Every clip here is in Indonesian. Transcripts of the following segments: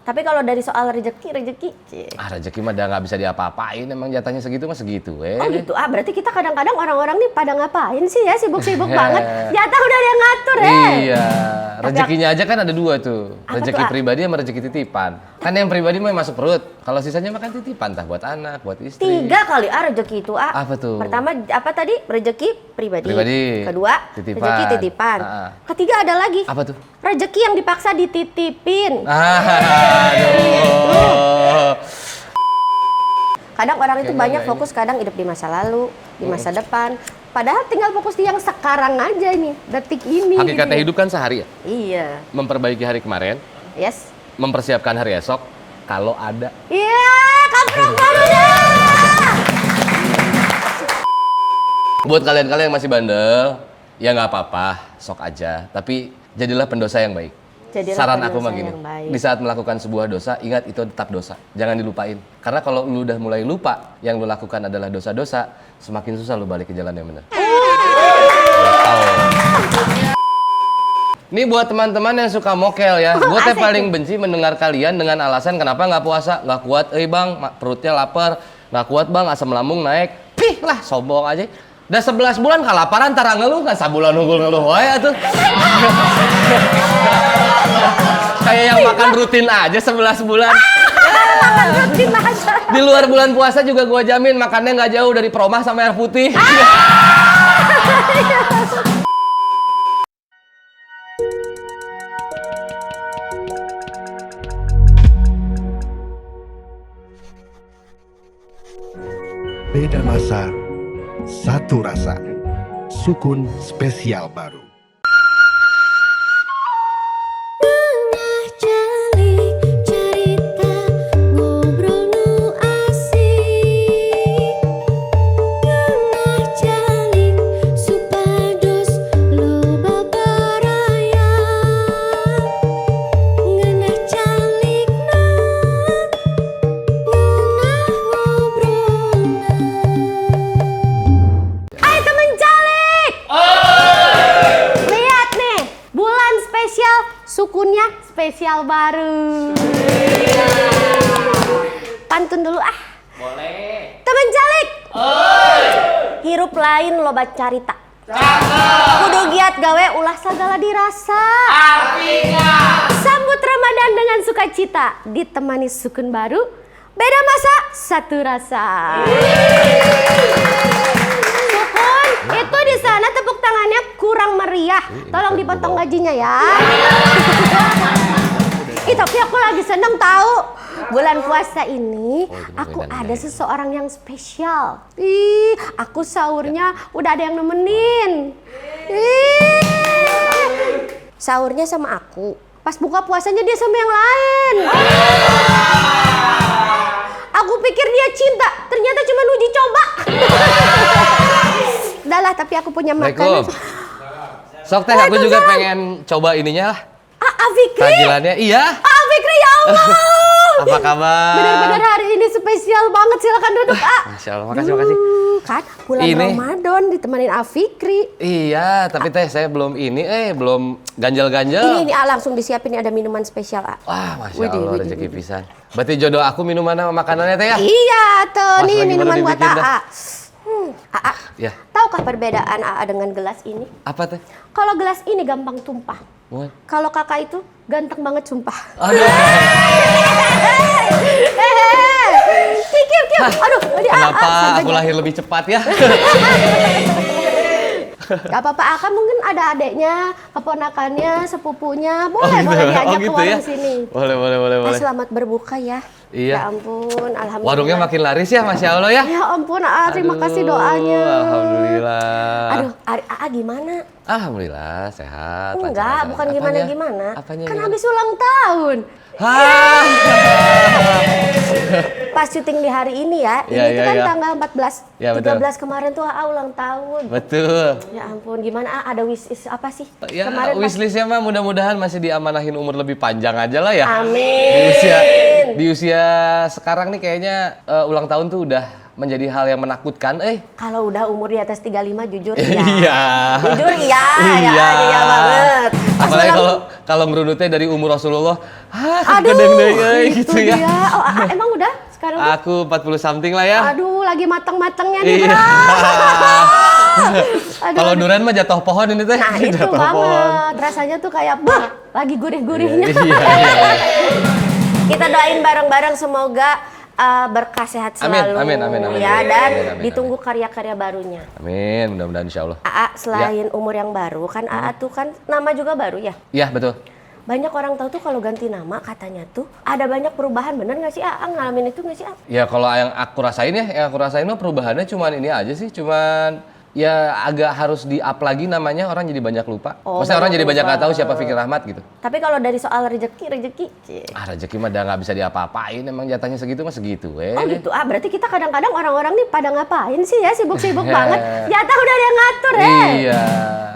Tapi kalau dari soal rezeki, Rezeki mah udah nggak bisa diapa-apain, emang jatahnya segitu mah segitu. Oh gitu. Berarti kita kadang-kadang orang-orang nih pada ngapain sih ya, sibuk-sibuk banget. Jatah udah ada yang ngatur Iya, rezekinya aja kan ada 2 tuh. Rezeki pribadi sama rezeki titipan. Kan yang pribadi mah masuk perut. Kalau sisanya makan titipan, entah buat anak, buat istri. 3 kali rezeki itu. Apa tuh? Pertama apa tadi? Rezeki pribadi. Kedua, titipan. rezeki titipan. Ketiga ada lagi. Apa tuh? Rezeki yang dipaksa dititipin. Aduh. Kadang orang itu banyak fokus kadang hidup di masa lalu, di masa depan. Padahal tinggal fokus di yang sekarang aja nih, detik ini. Hakikatnya gitu. hidup kan sehari ya? Iya. Memperbaiki hari kemarin, Yes. mempersiapkan hari esok, kalau ada. Iya, kampret baru dah. Buat kalian-kalian yang masih bandel, ya nggak apa-apa, sok aja. Tapi jadilah pendosa yang baik. Jadilah Saran pendosa aku mah gini, yang baik. di saat melakukan sebuah dosa, ingat itu tetap dosa. Jangan dilupain. Karena kalau lu udah mulai lupa, yang lu lakukan adalah dosa-dosa, semakin susah lu balik ke jalan yang benar. Ini buat teman-teman yang suka mokel ya. Gue teh paling benci mendengar kalian dengan alasan kenapa nggak puasa. Nggak kuat, bang, perutnya lapar. Nggak kuat bang, asam lambung naik. Pih lah, sombong aja. Udah 11 bulan kelaparan, tara ngeluh kan sabulan ngeluh wae atuh. Kayak yang makan rutin aja 11 bulan. Makan rutin aja. Di luar bulan puasa juga gua jamin makannya nggak jauh dari Promah sama air putih. Beda masa, satu rasa. Sukun spesial baru. Sukunnya spesial baru. Pantun dulu ah. Boleh. Temen calik. Hirup lain loba carita. Kudu giat gawe ulah sagala dirasa. Artinya Sambut Ramadan dengan sukacita, ditemani sukun baru. Beda masa, satu rasa. Sukun, itu di sana tepuk tangannya kurang meriah. Tolong dipotong gajinya ya. Tapi aku lagi seneng tahu. Bulan puasa ini aku ada seseorang yang spesial. Ih, aku sahurnya udah ada yang nemenin. Sahurnya sama aku. Pas buka puasanya dia sama yang lain. Aku pikir dia cinta, ternyata cuma uji coba. Udah lah, tapi aku punya makanan. Sok teh, aku juga pengen coba ininya lah. Fikri. Tajilannya, iya. Fikri, ya Allah. Apa kabar? Benar-benar hari ini spesial banget, silakan duduk, Masya Allah, makasih. Kan bulan Ramadan ditemanin Fikri. Iya, tapi teh saya belum belum ganjal-ganjal. Ini langsung disiapin, ada minuman spesial, Wah, Masya Allah, rezeki pisan. Berarti jodoh aku minuman sama makanannya teh ya? Iya, tuh Mas, nih lagi minuman baru buat dibikin dah. AA. AA, Ya. tahukah perbedaan AA dengan gelas ini? Apa teh? Kalau gelas ini gampang tumpah. Kalau kakak itu ganteng banget sumpah. Aduh. Aduh, kenapa aku lahir lebih cepat ya? Gak apa-apa, Aka mungkin ada adeknya, keponakannya, sepupunya, boleh diajak ke warung sini. Boleh. Selamat berbuka ya. Iya. Ya ampun, alhamdulillah. Warungnya makin laris ya, Masya Allah ya. Ya ampun, terima kasih doanya. Alhamdulillah. Aduh, AA gimana? Alhamdulillah, sehat. Enggak, bukan gimana-gimana. Apanya? Kan habis ulang tahun. Pas syuting di hari ini ya, ini kan tanggal 14, ya, 13 kemarin tuh AA ulang tahun. Betul. Ya ampun, gimana ada wishlist apa sih? Ya, kemarin wishlistnya mah mudah-mudahan masih diamanahin umur lebih panjang aja lah ya. Amin. Di Di usia sekarang nih kayaknya ulang tahun tuh udah menjadi hal yang menakutkan. Kalau udah umur di atas 35 jujur ya. Iya. Jujur iya, Iya. iya banget. Pas Apalagi ulang- kalau ngerunutnya dari umur Rasulullah, Aduh, gedeng deh itu gitu ya. dia. Oh, emang udah sekarang? Aku 40 something lah ya. Aduh, lagi mateng-matengnya nih, Iya. Aduh, Kalau aduh. durian mah jatuh pohon ini teh. Nah itu Jatuh banget, rasanya tuh kayak bah, lagi gurih-gurihnya. Iya, iya. Kita doain bareng-bareng semoga berkah sehat Amin, selalu amin, amin, amin. ya, dan Amin, amin, ditunggu karya-karya barunya. Amin, mudah-mudahan insya Allah. AA selain umur yang baru kan AA tuh kan nama juga baru ya. Iya betul. Banyak orang tahu tuh kalau ganti nama katanya tuh ada banyak perubahan, bener nggak sih AA ngalamin itu nggak sih AA? Ya kalau yang aku rasain mah perubahannya cuman ini aja sih, cuman ya agak harus di-up lagi namanya, orang jadi banyak lupa. Oh, Maksudnya orang banyak jadi banyak lupa. nggak tahu siapa Fikri Rahmat gitu. Tapi kalau dari soal rezeki, Rezeki mah udah nggak bisa diapa-apain, emang jatahnya segitu mah segitu oh gitu. Berarti kita kadang-kadang orang-orang nih pada ngapain sih ya, sibuk-sibuk banget. Jatah udah ada yang ngatur Iya,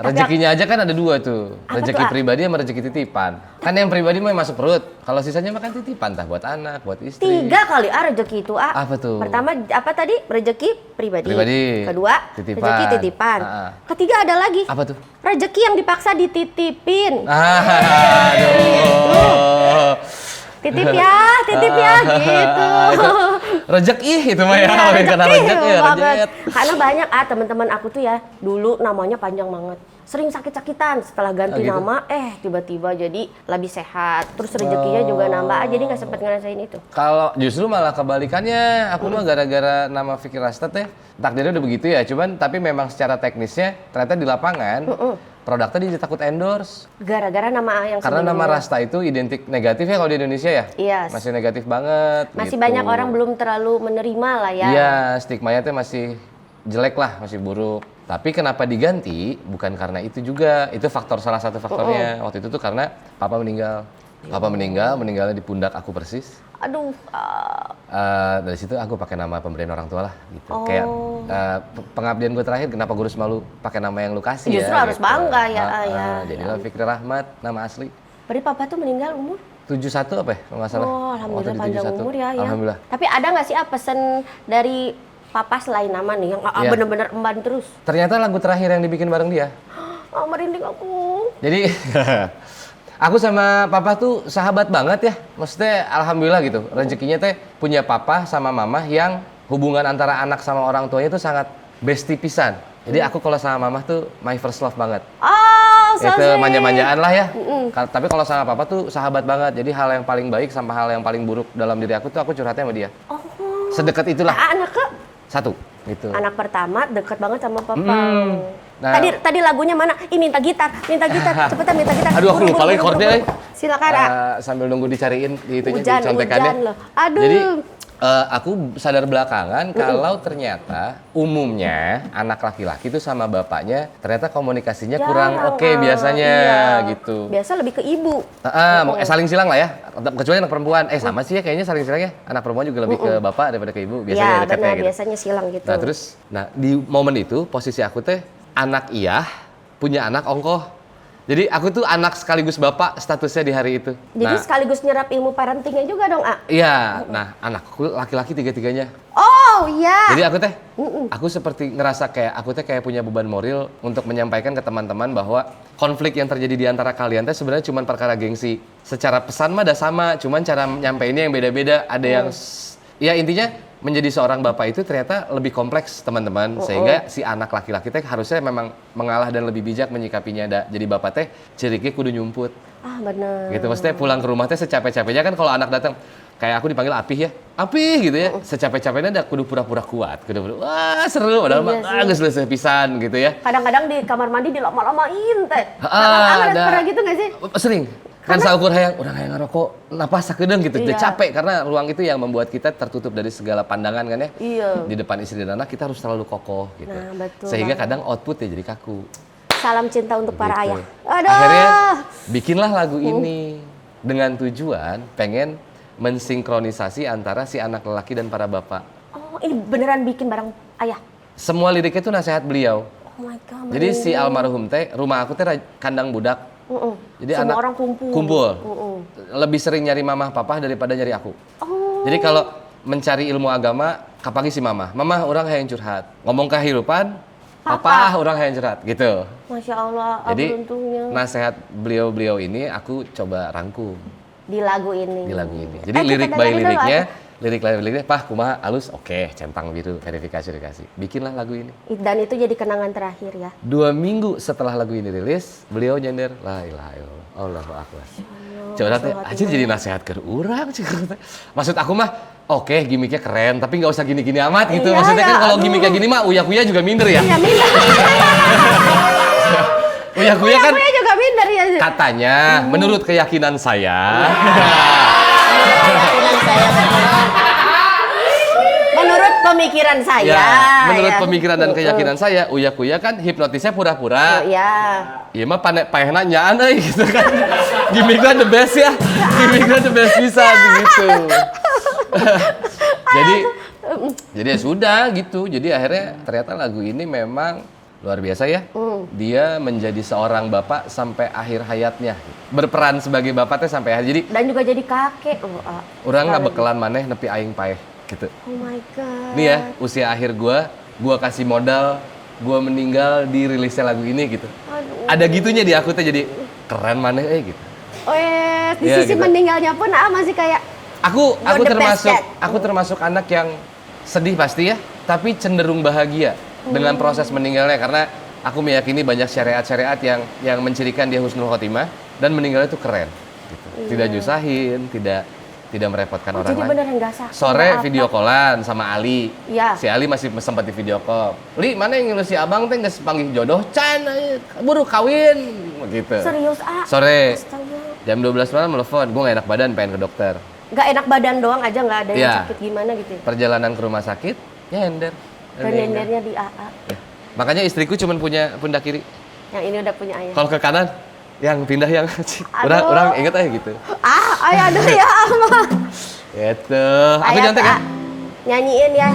rezekinya aja kan ada dua tuh. Apa Rezeki tuh, A? pribadi sama rezeki titipan. Kan yang pribadi mah masuk perut. Kalau sisanya mah kan titipan, tah buat anak, buat istri. 3 kali rezeki itu Apa tuh? Pertama apa tadi? Rezeki pribadi. Pribadi. Kedua Titipan. rezeki titipan. Ah. Ketiga ada lagi. Apa tuh? Rezeki yang dipaksa dititipin. Aduh. Titip ya gitu. Rezeki itu mah ya, Iya, karena rezeki rezeki ya, banget. rezeki. Karena banyak teman-teman aku tuh ya, dulu namanya panjang banget. Sering sakit-sakitan, setelah ganti Oh, gitu? nama tiba-tiba jadi lebih sehat. Terus rezekinya juga nambah, jadi nggak sempat ngerasain itu. Kalau justru malah kebalikannya, aku mah gara-gara nama Fikri Rastat ya, takdirnya udah begitu ya. Cuman tapi memang secara teknisnya ternyata di lapangan produknya dia takut endorse. Gara-gara nama yang Karena nama sebelumnya. Rasta itu identik negatif ya kalau di Indonesia ya. Iya. Masih negatif banget. Masih gitu. banyak orang belum terlalu menerima lah ya. Iya, stigmanya tuh masih jelek lah, masih buruk. Tapi kenapa diganti? Bukan karena itu juga. Itu salah satu faktornya. Waktu itu tuh karena papa meninggal. Papa meninggalnya di pundak aku persis. Aduh, Dari situ aku pakai nama pemberian orang tua lah gitu. Oh. Kayak pengabdian gue terakhir, kenapa gue harus malu pakai nama yang lu kasih Justru ya? harus bangga ya, ya. Jadilah Fikri Rahmat, nama asli. berarti papa tuh meninggal umur? 71 apa ya kalau nggak salah? Oh, alhamdulillah Waktu di panjang 71. umur ya. Alhamdulillah. Tapi ada nggak sih pesan dari papa selain nama nih yang Iya. bener-bener emban terus? Ternyata lagu terakhir yang dibikin bareng dia. Oh, merinding aku. Jadi aku sama papa tuh sahabat banget ya. Maksudnya alhamdulillah gitu. Rezekinya teh punya papa sama mama yang hubungan antara anak sama orang tuanya tuh sangat bestie pisan. Jadi aku kalau sama mama tuh my first love banget. Oh, so Itu sweet. manja-manjaan lah ya. Tapi kalau sama papa tuh sahabat banget. Jadi hal yang paling baik sama hal yang paling buruk dalam diri aku tuh aku curhatnya sama dia. Oh, Sedekat itulah. anak ke Satu. Gitu. anak pertama deket banget sama papa. Nah. Tadi lagunya mana? Ih, minta gitar, cepetan minta gitar. Aduh, aku lupa lagi chordnya, Silakan, A. Sambil nunggu dicariin di itunya, Hujan, di contekannya. hujan loh. Aduh. Jadi aku sadar belakangan kalau ternyata umumnya anak laki-laki itu sama bapaknya ternyata komunikasinya kurang Jarang, oke biasanya iya. gitu. Biasa lebih ke ibu. Saling silang lah ya. Kecuali anak perempuan. Sama sih ya kayaknya saling silang ya. Anak perempuan juga lebih ke bapak daripada ke ibu. Biasanya Iya, dekatnya benar, gitu. biasanya silang gitu. Nah terus, di momen itu posisi aku teh anak iya punya anak ongkoh. Jadi aku tuh anak sekaligus bapak statusnya di hari itu. Jadi sekaligus nyerap ilmu parentingnya juga dong, A? Iya, nah anakku laki-laki tiga-tiganya. Oh, iya. Jadi aku seperti ngerasa aku kayak punya beban moral untuk menyampaikan ke teman-teman bahwa konflik yang terjadi di antara kalian teh sebenarnya cuma perkara gengsi. Secara pesan mah udah sama, cuman cara nyampeinnya yang beda-beda. Ada yang, ya intinya menjadi seorang bapak itu ternyata lebih kompleks teman-teman, sehingga si anak laki-laki teh harusnya memang mengalah dan lebih bijak menyikapinya. Jadi bapak teh ciriknya kudu nyumput. Ah, bener. Gitu, maksudnya pulang ke rumah teh secapek-capeknya kan kalau anak datang kayak aku dipanggil Apih ya, Apih gitu ya, secapek-capeknya udah kudu pura-pura kuat, wah seru, padahal mah geus leuseuh pisan gitu ya. Kadang-kadang di kamar mandi dilama-lamain teh. Ada. Pernah gitu nggak sih? Sering. Kan saukur hayang urang hayang ngerokok napas sakedeung gitu. Dia Iya. capek karena ruang itu yang membuat kita tertutup dari segala pandangan kan ya. Iya. Di depan istri dan anak kita harus selalu kokoh gitu. Nah, betul Sehingga banget. kadang output ya jadi kaku. Salam cinta untuk para Gitu. ayah. Aduh. Akhirnya bikinlah lagu ini dengan tujuan pengen mensinkronisasi antara si anak lelaki dan para bapak. Oh, ini beneran bikin bareng ayah. Semua liriknya itu nasihat beliau. Oh my God. Jadi si almarhum teh, rumah aku teh kandang budak. Jadi Semua anak orang kumpul. Lebih sering nyari mamah papa daripada nyari aku. Oh, Jadi kalau mencari ilmu agama, kapagi si mama. Mama orang hayang curhat. Ngomong kehidupan, papa orang hayang curhat gitu. Masya Allah, Jadi beruntungnya. nasihat beliau-beliau ini aku coba rangkum Di lagu ini. di lagu ini. Jadi kita lirik by dengerin dulu, liriknya, lirik-liriknya, pah kumaha halus, oke, centang biru, verifikasi dikasih. Bikinlah lagu ini. Dan itu jadi kenangan terakhir ya. 2 minggu setelah lagu ini rilis, beliau nyender, la ilaha illallah, Allahu akbar. Coba teh, aja jadi nasihat ke urang. Maksud aku mah, oke, gimmicknya keren, tapi nggak usah gini-gini amat gitu. Iya, Maksudnya kan ya, kalau aduh. gimmick kayak gini mah, uya-kuya juga minder ya. Iya, minder. Uya-kuya kan Aku juga minder ya. katanya, menurut keyakinan saya, Keyakinan saya menurut pemikiran saya. ya, menurut ya. pemikiran dan keyakinan saya, uya-kuya kan hipnotisnya pura-pura. Ya. Iya mah paehna nyaan gitu kan. Gimmicknya the best ya. Gimmicknya the best bisa gitu. jadi ya sudah gitu. Jadi akhirnya ternyata lagu ini memang luar biasa ya. Dia menjadi seorang bapak sampai akhir hayatnya. Berperan sebagai bapaknya sampai akhir. Jadi Dan juga jadi kakek loh. orang nggak bekalan maneh nepi aing paeh gitu. Oh my god. Nih ya, usia akhir gua kasih modal, gua meninggal di rilisnya lagu ini gitu. Aduh. Ada gitunya di aku tuh jadi keren maneh gitu. Oh di Iya, sisi gitu. meninggalnya pun masih kayak Aku You're the best dad. aku termasuk anak yang sedih pasti ya, tapi cenderung bahagia dengan proses meninggalnya karena aku meyakini banyak syariat-syariat yang mencirikan dia husnul khotimah dan meninggalnya itu keren gitu. Tidak nyusahin, tidak merepotkan orang jadi lain. beneran gak sakit. Sore nggak apa. video callan sama Ali. Iya. Si Ali masih sempat di video call. Li, mana yang ngilu si abang teh geus panggih jodoh can buru kawin gitu. Serius Sore Astaga. jam 12 malam telepon, gue gak enak badan pengen ke dokter. Gak enak badan doang aja, nggak ada yang Iya. sakit gimana gitu. Perjalanan ke rumah sakit, ya ender. Rendernya di AA. Ya. Makanya istriku cuma punya pundak kiri. Yang ini udah punya ayah. Kalau ke kanan, yang pindah yang Aduh. orang inget aja gitu. Ayah aduh ya mah. Gitu. Aku Ayah nyontek tuh, kan? nyanyiin ya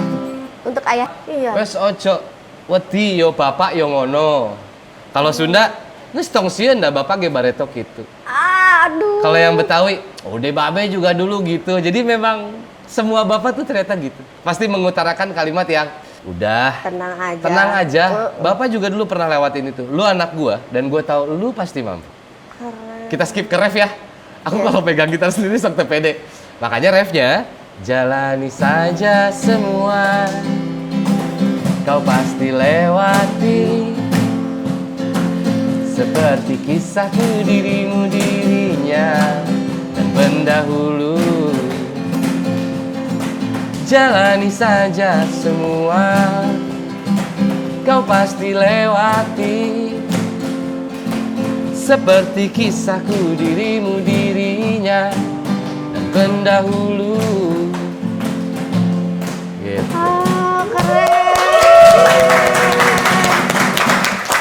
untuk ayah. Iya. Wes ojo wedi yo bapak yo ngono. Kalau Sunda, geus tong sieun da bapak ge bareto gitu. Aduh. Kalau yang Betawi, udah babe juga dulu gitu. Jadi memang semua bapak tuh ternyata gitu. Pasti mengutarakan kalimat yang udah Tenang aja. tenang aja. Bapak juga dulu pernah lewatin itu. Lu anak gua dan gua tahu lu pasti mampu. Keren. Kita skip ke ref ya. Aku kalau pegang gitar sendiri sok pede. Makanya refnya jalani saja semua. Kau pasti lewati. Seperti kisahku dirinya dan pendahulu. Jalani saja semua. Kau pasti lewati. Seperti kisahku dirinya dan pendahulu. Gitu. Keren.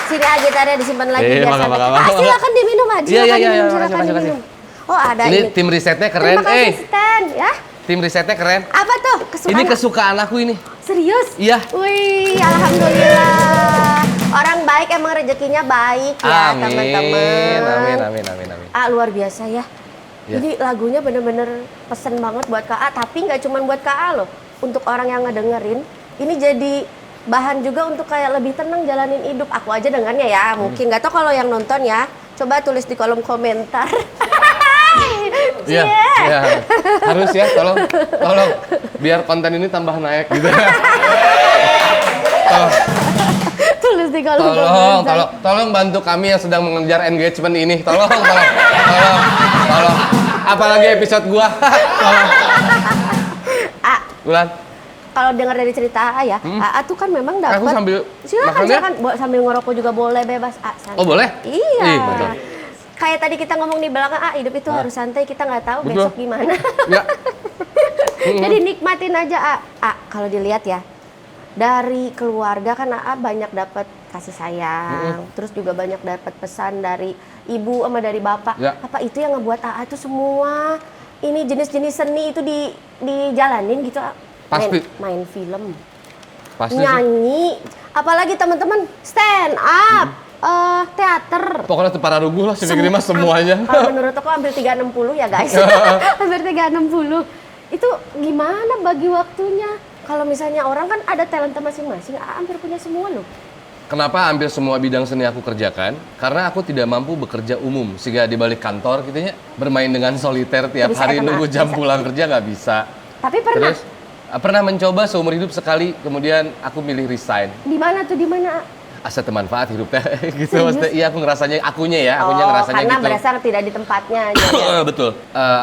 Sini aja gitarnya disimpan lagi Iya, biar makasih, sampai. makasih. Silakan diminum aja. Iya, silakan iya, diminum, iya, silakan makasih, diminum. Oh ada Ini ini. tim risetnya keren. Terima kasih Stan ya. Tim risetnya keren. Apa tuh kesukaan? Ini kesukaan aku ini. Serius? Iya. Wih, alhamdulillah. Orang baik emang rezekinya baik ya Amin. teman-teman. Amin. Luar biasa ya. Ya. Jadi lagunya bener-bener pesen banget buat KA, tapi nggak cuma buat KA loh. Untuk orang yang ngedengerin, ini jadi bahan juga untuk kayak lebih tenang jalanin hidup. Aku aja dengarnya ya, mungkin nggak tahu kalau yang nonton ya. Coba tulis di kolom komentar. Iya, Cie. iya. Harus ya, tolong biar konten ini tambah naik gitu. Tulis di kolom komentar. Tolong bantu kami yang sedang mengejar engagement ini. Tolong. Apalagi episode gua. Tolong. Bulan. Kalau dengar dari cerita AA ya, AA tuh kan memang dapat. Aku sambil silakan sambil ngerokok juga boleh bebas. Santai. Oh, boleh? Iya. Ih, betul. Kayak tadi kita ngomong di belakang, hidup itu harus santai. Kita nggak tahu Betul. besok gimana. Ya. Jadi nikmatin aja, kalau dilihat ya. Dari keluarga kan AA banyak dapat kasih sayang, terus juga banyak dapat pesan dari ibu sama dari bapak. Ya. Apa itu yang ngebuat AA itu semua ini jenis-jenis seni itu dijalanin gitu? A? Pasti. Main film, Pasti sih. nyanyi, apalagi teman-teman stand up, teater. Pokoknya tuh para ruguh lah sini mah semuanya. Kalau menurut aku hampir 360 ya guys. Hampir 360. Itu gimana bagi waktunya? Kalau misalnya orang kan ada talenta masing-masing, hampir punya semua loh. Kenapa hampir semua bidang seni aku kerjakan? Karena aku tidak mampu bekerja umum. Sehingga di balik kantor gitu ya, bermain dengan soliter tiap Bisa, hari Kak, nunggu jam bisa. pulang kerja nggak bisa. Tapi pernah? Terus pernah mencoba seumur hidup sekali, kemudian aku milih resign. Di mana tuh, di mana? Asa manfaat hidupnya gitu. Serius? Maksudnya iya aku ngerasanya, akunya ngerasanya karena gitu. berasal tidak di tempatnya. Gitu ya. Betul.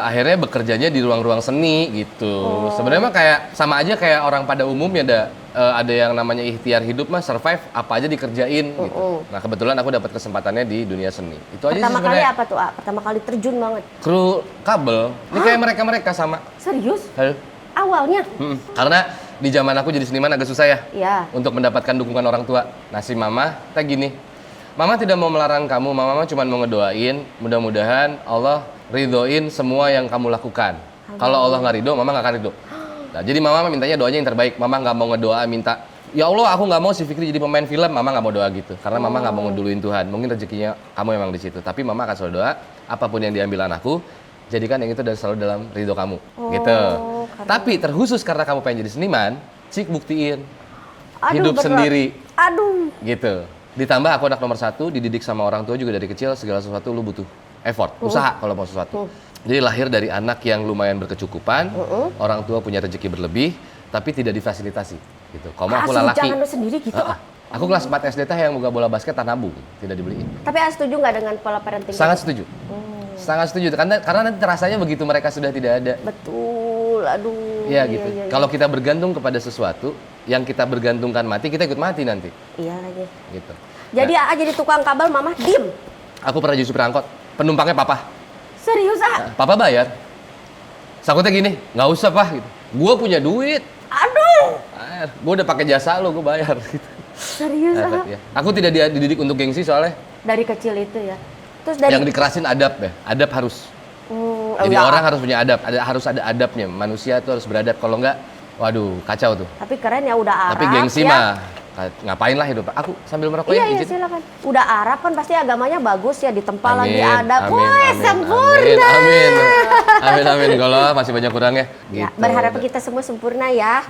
Akhirnya bekerjanya di ruang-ruang seni gitu. Oh. Sebenarnya mah kayak sama aja kayak orang pada umumnya ada yang namanya ikhtiar hidup mah survive apa aja dikerjain gitu. Nah kebetulan aku dapat kesempatannya di dunia seni. Itu aja sih Pertama kali sebenarnya. apa tuh, A? Pertama kali terjun banget. Kru kabel. Ini kayak mereka sama. Serius? Halo. Awalnya? Karena di zaman aku jadi seniman agak susah ya. Iya. Untuk mendapatkan dukungan orang tua. Nah si mama kayak gini. Mama tidak mau melarang kamu, mama cuma mau ngedoain. Mudah-mudahan Allah ridhoin semua yang kamu lakukan. Kalau Allah nggak ridho, mama nggak akan ridho. Nah, jadi mama mintanya doanya yang terbaik. Mama nggak mau ngedoa minta, ya Allah aku nggak mau si Fikri jadi pemain film. Mama nggak mau doa gitu. Karena mama nggak mau ngeduluin Tuhan. Mungkin rezekinya kamu emang di situ. Tapi mama akan selalu doa, apapun yang diambil anakku, jadikan yang itu dan selalu dalam ridho kamu. Gitu. karena- Tapi terkhusus karena kamu pengen jadi seniman, Cik buktiin. Aduh, Hidup berat. sendiri. Aduh. Gitu. Ditambah aku anak nomor 1, dididik sama orang tua juga dari kecil, segala sesuatu lu butuh effort, usaha kalau mau sesuatu. Jadi lahir dari anak yang lumayan berkecukupan, orang tua punya rezeki berlebih, tapi tidak difasilitasi. Gitu. Kamu aku lalaki. Jangan lu sendiri gitu. Aku kelas 4 SD teh yang buka bola basket tak nabung, tidak dibeliin. Tapi A setuju nggak dengan pola parenting? Sangat setuju. Sangat setuju. Karena nanti rasanya begitu mereka sudah tidak ada. Betul, aduh. Iya gitu. Kalau kita bergantung kepada sesuatu, yang kita bergantungkan mati, kita ikut mati nanti. Iya lagi. Gitu. Jadi A jadi tukang kabel, mama diem. Aku pernah jadi supir angkot, penumpangnya papa. Serius A? Papa bayar. Sakutnya gini, nggak usah pak. Gitu. Gue punya duit. Aduh. Gue udah pakai jasa lo, gue bayar. Gitu. Serius A? Ya. Aku tidak dididik untuk gengsi soalnya. Dari kecil itu ya. Terus dari Yang dikerasin adab ya, adab harus. Jadi udah, orang harus punya adab, harus ada adabnya. Manusia tuh harus beradab. Kalau nggak, waduh kacau tuh. Tapi keren ya, udah Arab. Tapi gengsi ya. mah ngapain lah hidup. Aku sambil merokok Iya, ya, iya, izin. silakan. Udah Arab kan pasti agamanya bagus ya, ditempa lagi adab. amin, Wah, amin, sempurna. amin. Kalau masih banyak kurangnya. Ya, Gitu. berharap kita semua sempurna ya.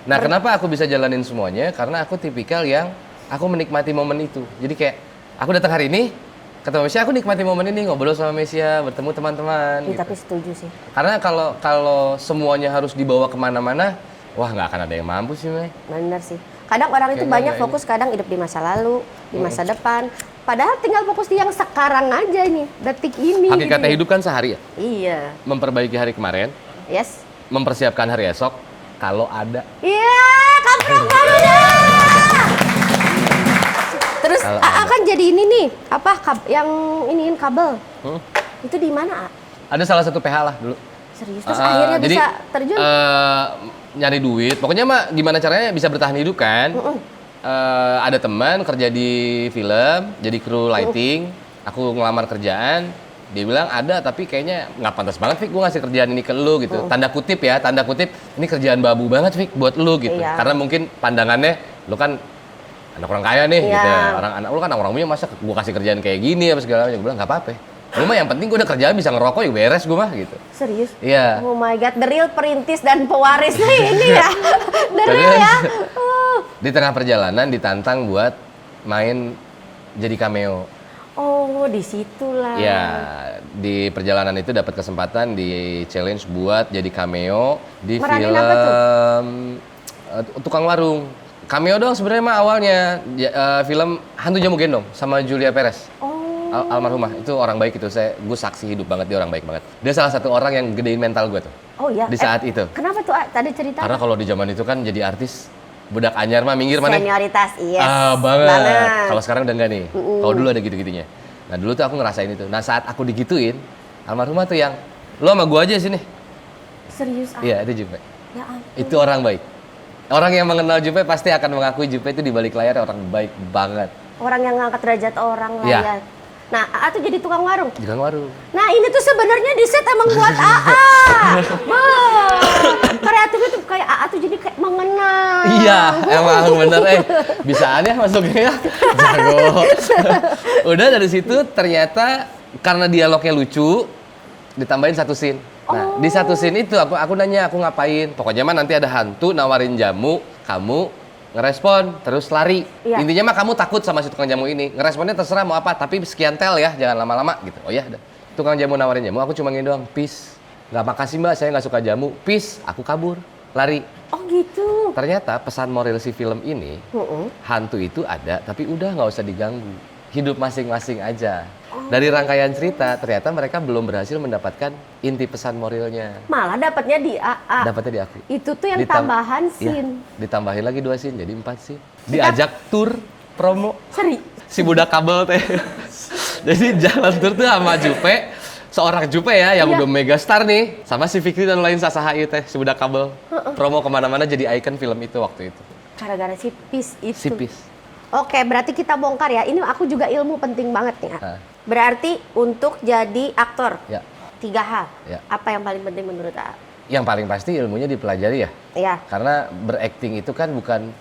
Nah, kenapa aku bisa jalanin semuanya? Karena aku tipikal yang aku menikmati momen itu. Jadi kayak aku datang hari ini, ketemu Mesia, aku nikmati momen ini, ngobrol sama Mesia, bertemu teman-teman. Ih, Gitu. tapi setuju sih. Karena kalau semuanya harus dibawa kemana-mana, wah nggak akan ada yang mampu sih, Mei. Bener sih. Kadang orang itu Kayaknya banyak nggak fokus, kadang hidup di masa lalu, di masa depan. Padahal tinggal fokus di yang sekarang aja nih, detik ini. Hakikatnya gitu. hidup kan sehari ya. Iya. Memperbaiki hari kemarin, Yes. mempersiapkan hari esok, kalau ada. Iya, kampung Garuda. Terus Kalau A ada. kan jadi ini nih, apa yang iniin kabel. Itu di mana, A? Ada salah satu PH lah dulu. Serius, terus akhirnya Jadi, bisa terjun? nyari duit. Pokoknya mah gimana caranya bisa bertahan hidup kan. Ada teman kerja di film, jadi kru lighting. Aku ngelamar kerjaan. Dia bilang ada, tapi kayaknya nggak pantas banget, Fik. Gue ngasih kerjaan ini ke lu gitu. Tanda kutip ya, tanda kutip. Ini kerjaan babu banget, Fik, buat lu gitu. Iya. Karena mungkin pandangannya, lu kan anak orang kaya nih, Iya. gitu. Anak lu kan orang punya, masa gue kasih kerjaan kayak gini apa segala macam. Gue bilang nggak apa-apa. Lu mah yang penting gue udah kerjaan bisa ngerokok, ya beres gue mah gitu. Serius? Iya. Oh my god, the real perintis dan pewarisnya ini ya. The real Terus, ya. Di tengah perjalanan ditantang buat main jadi cameo. Oh, disitulah. Ya, di perjalanan itu dapat kesempatan di challenge buat jadi cameo di Meranin film apa tuh? Tukang Warung. Cameo dong sebenarnya mah awalnya film Hantu Jamu Gendong sama Julia Perez. Oh. Almarhumah itu orang baik itu, gue saksi hidup banget, dia orang baik banget. Dia salah satu orang yang gedein mental gue tuh. Oh iya. Di saat itu. Kenapa tuh, A? Tadi cerita? Karena kalau di zaman itu kan jadi artis budak anyar mah minggir mana? Senioritas, yes. Banget. Kalau sekarang udah enggak nih. Kalau dulu ada gitu-gitunya. Nah dulu tuh aku ngerasain itu. Nah saat aku digituin, almarhumah tuh yang, lo sama gua aja sini. Serius, A? Iya, itu Jupe. Ya ampun. Itu orang baik. Orang yang mengenal Jupe pasti akan mengakui Jupe itu di balik layar orang baik banget. Orang yang ngangkat derajat orang lah Iya. ya. Nah, A tuh jadi tukang warung. Tukang warung. Nah, ini tuh sebenarnya di set emang buat AA. Kreatif itu kayak AA tuh jadi kayak mengenal. Iya, emang bener. Bisa aneh masuknya ya. Jago. Udah dari situ ternyata karena dialognya lucu, ditambahin satu scene. Nah, di satu scene itu aku nanya aku ngapain. Pokoknya mah nanti ada hantu nawarin jamu, kamu ngerespon terus lari. Iya. Intinya mah kamu takut sama si tukang jamu ini. Ngeresponnya terserah mau apa, tapi sekian tel ya, jangan lama-lama gitu. Oh ya, ada. Tukang jamu nawarin jamu, aku cuma gini doang, peace. Nggak makasih mbak, saya nggak suka jamu. Peace, aku kabur, lari. Oh gitu. Ternyata pesan moral si film ini, hantu itu ada, tapi udah nggak usah diganggu. Hidup masing-masing aja. Dari rangkaian cerita, ternyata mereka belum berhasil mendapatkan inti pesan moralnya. Malah dapatnya di AA. Dapatnya di aku. Itu tuh yang Ditam- tambahan Iya, scene. ditambahin lagi 2 scene, jadi 4 scene. Diajak tur promo. Seri. Si budak kabel teh. Jadi jalan tur tuh sama Jupe. Seorang Jupe ya, yang Iya. udah megastar nih. Sama si Fikri dan lain Sasaha teh, si budak kabel. Promo kemana-mana jadi icon film itu waktu itu. Gara-gara si Peace itu. Si Peace. Oke, berarti kita bongkar ya. Ini aku juga ilmu penting banget nih. Ah. Berarti untuk jadi aktor, Ya. 3 hal. Ya. Apa yang paling penting menurut AA? Yang paling pasti ilmunya dipelajari ya. Ya. Karena berakting itu kan bukan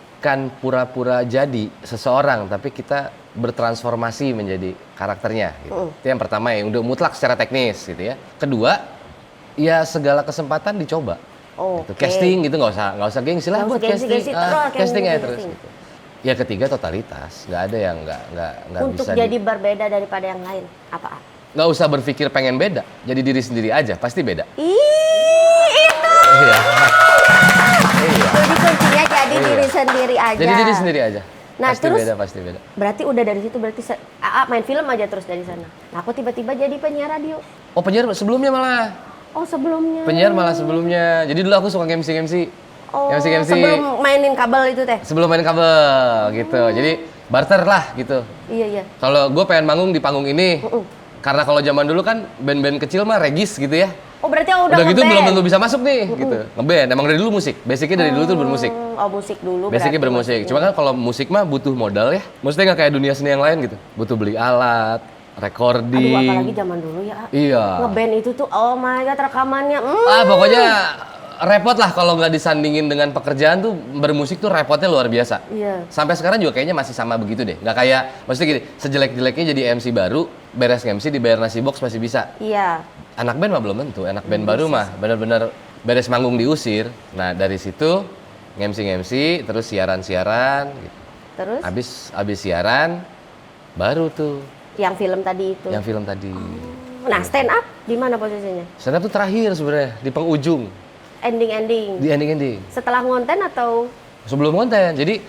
pura-pura jadi seseorang, tapi kita bertransformasi menjadi karakternya. Gitu. Itu yang pertama ya, udah mutlak secara teknis gitu ya. Kedua, ya segala kesempatan dicoba. Oh, Gitu. Casting gitu nggak usah gengsi lah buat casting. Casting aja terus. Gitu. Ya ketiga totalitas, nggak ada yang nggak Untuk bisa. jadi berbeda daripada yang lain, apa? Nggak usah berpikir pengen beda, jadi diri sendiri aja, pasti beda. Ih, itu. Iya. Iya. Jadi kuncinya jadi Iya. diri sendiri aja. Jadi diri sendiri aja. Nah, pasti terus beda, pasti beda. berarti udah dari situ berarti AA main film aja terus dari sana. Nah, aku tiba-tiba jadi penyiar radio. Oh penyiar sebelumnya malah. Oh, sebelumnya. Penyiar malah sebelumnya. Jadi dulu aku suka MC. Oh, MC. sebelum mainin kabel itu teh. Sebelum main kabel gitu. Jadi barter lah gitu. Iya, iya. Kalau gue pengen manggung di panggung ini. Karena kalau zaman dulu kan band-band kecil mah regis gitu ya. Oh, berarti udah Udah gitu ngeband. belum tentu bisa masuk nih gitu. Ngeband, emang dari dulu musik. Basicnya dari dulu tuh bermusik. Oh, musik dulu Basicnya berarti bermusik. maksudnya. Cuma kan kalau musik mah butuh modal ya. Maksudnya nggak kayak dunia seni yang lain gitu. Butuh beli alat, recording. Aduh, apalagi zaman dulu ya. Iya. Ngeband itu tuh, oh my god, rekamannya. Pokoknya repot lah kalau nggak disandingin dengan pekerjaan tuh bermusik tuh repotnya luar biasa. Iya. Sampai sekarang juga kayaknya masih sama begitu deh. Nggak kayak, maksudnya gini, sejelek-jeleknya jadi MC baru, beres MC dibayar nasi box masih bisa. Iya. Anak band mah belum tentu, anak band baru mah bener-bener beres manggung diusir. Nah dari situ MC, terus siaran-siaran gitu. Terus Abis siaran, baru tuh yang film tadi itu. yang film tadi. Nah, stand up di mana posisinya? Stand up tuh terakhir sebenarnya, di penghujung, Ending-ending. di ending-ending. Setelah ngonten atau Sebelum konten, jadi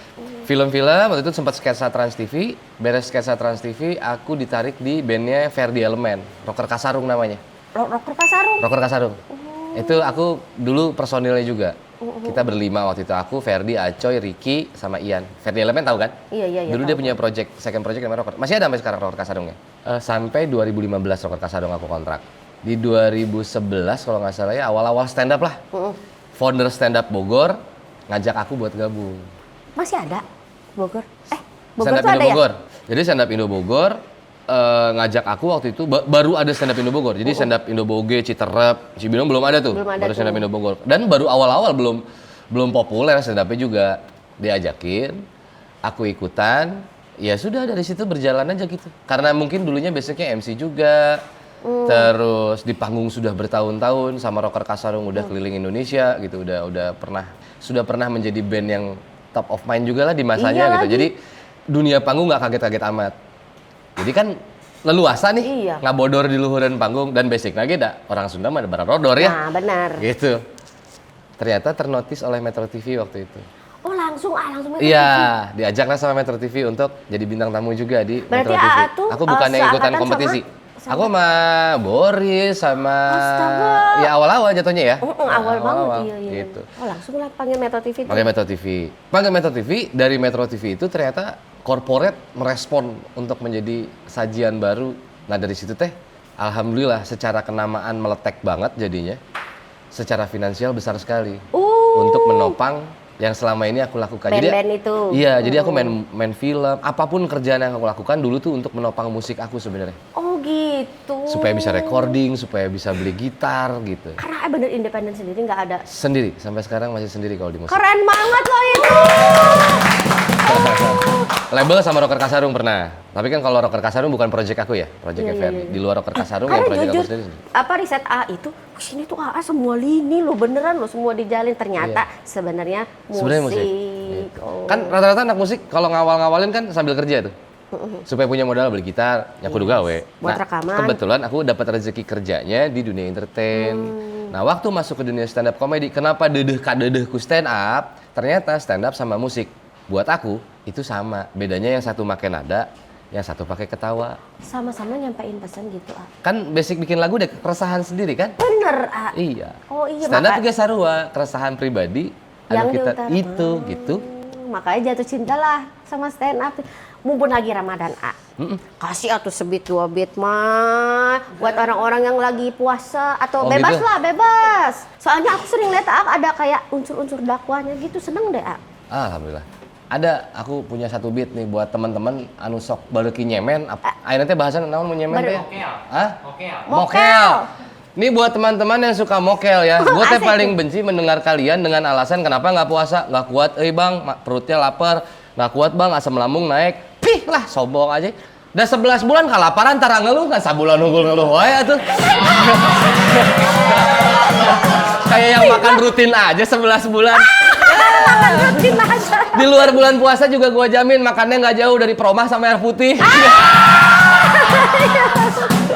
film-film waktu itu sempat sketsa Trans TV, beres sketsa Trans TV, aku ditarik di bandnya Ferdi Elemen, Rocker Kasarung namanya. rocker Pasarung? Rocker Kasarung. Itu aku dulu personilnya juga. Kita berlima waktu itu, aku, Ferdi, Acoy, Ricky, sama Ian. Ferdi Elemen tahu kan? Iya, iya, iya. Dulu dia punya second project namanya Rocker. Masih ada sampai sekarang Rocker Kasarungnya. Sampai 2015 Rocker Kasarung aku kontrak. Di 2011 kalau nggak salah ya, awal-awal stand up lah. Founder stand up Bogor ngajak aku buat gabung. Masih ada Bogor? Bogor Stand up tuh Indo ada ya? Bogor. Jadi stand up Indo Bogor ngajak aku waktu itu baru ada stand up Indo Bogor. Jadi stand up Indo Boge, Citerep, Cibinong belum ada tuh. Belum ada baru stand up tuh. Indo Bogor. Dan baru awal-awal belum populer stand up-nya juga. Diajakin, aku ikutan. Ya sudah dari situ berjalan aja gitu. Karena mungkin dulunya basicnya MC juga. Terus di panggung sudah bertahun-tahun sama Rocker Kasarung udah keliling Indonesia gitu, sudah pernah menjadi band yang top of mind juga lah di masanya Iya gitu. lagi. Jadi dunia panggung nggak kaget-kaget amat. Jadi kan leluasa nih, Iya. nggak bodor di luhuran panggung dan basic lagi dah orang Sunda mah ada barang rodor ya. Nah, benar. Gitu. Ternyata ternotis oleh Metro TV waktu itu. Oh, langsung Metro Iya, TV. diajaklah sama Metro TV untuk jadi bintang tamu juga di Berarti Metro TV. AA tuh, Aku bukan yang ikutan seangkatan kompetisi. sama- Aku sama Boris, sama Astaga. ya awal-awal jatuhnya ya. Awal banget, Awal-awal, iya. Gitu. Oh, langsung lah panggil Metro TV tuh. Panggil Metro TV. Panggil Metro TV, dari Metro TV itu ternyata corporate merespon untuk menjadi sajian baru. Nah dari situ teh, alhamdulillah secara kenamaan meletek banget jadinya. Secara finansial besar sekali. Untuk menopang yang selama ini aku lakukan. Band-band itu. Iya, jadi aku main film, apapun kerjaan yang aku lakukan dulu tuh untuk menopang musik aku sebenarnya. Oh, gitu. Supaya bisa recording, supaya bisa beli gitar gitu. Karena bener independen sendiri nggak ada. Sendiri, sampai sekarang masih sendiri kalau di musik. Keren banget loh itu. Label sama Rocker Kasarung pernah. Tapi kan kalau Rocker Kasarung bukan project aku ya, project Iya, Everdi. iya. Di luar Rocker Kasarung yang Karena project aku jujur, sendiri. apa riset A itu, sini tuh AA semua lini loh, beneran loh, semua dijalin. Ternyata sebenarnya musik. Sebenarnya musik. Iya. Oh. Kan rata-rata anak musik kalau ngawal-ngawalin kan sambil kerja tuh. Supaya punya modal beli gitar, ya kudu gawe. Buat rekaman. Kebetulan aku dapat rezeki kerjanya di dunia entertain. Nah, waktu masuk ke dunia stand up comedy, kenapa dedeh ku stand up? Ternyata stand up sama musik buat aku itu sama. Bedanya yang satu pakai nada, yang satu pakai ketawa. Sama-sama nyampein pesan gitu, A. Kan basic bikin lagu deh keresahan sendiri kan? Bener, A. Iya. Oh iya, Stand up maka- juga sarua, keresahan pribadi Yang anu kita diutarakan. itu gitu. Makanya jatuh cinta lah sama stand up. Mumpun lagi Ramadan, A. Kasih atuh sebit 2 bit mah buat orang-orang yang lagi puasa atau Oh, bebas gitu? lah, bebas. Soalnya aku sering lihat A ada kayak unsur-unsur dakwahnya gitu, seneng deh, A. Alhamdulillah. Ada, aku punya satu beat nih buat teman-teman anu sok baleuki nyemen. Ayeuna teh bahasan naon mun nyemen teh? Mokel. Hah? Mokel. Mokel. Ini buat teman-teman yang suka mokel ya. Gue teh Asik. paling benci mendengar kalian dengan alasan kenapa nggak puasa, nggak kuat, bang, perutnya lapar, nggak kuat bang, asam lambung naik. Pih lah, sombong aja. Udah 11 bulan kalaparan tara ngeluh kan sabulan ngeluh wae atuh. Kayak yang makan rutin aja 11 bulan. Rutin aja. Di luar bulan puasa juga gua jamin makannya nggak jauh dari Promah sama air putih.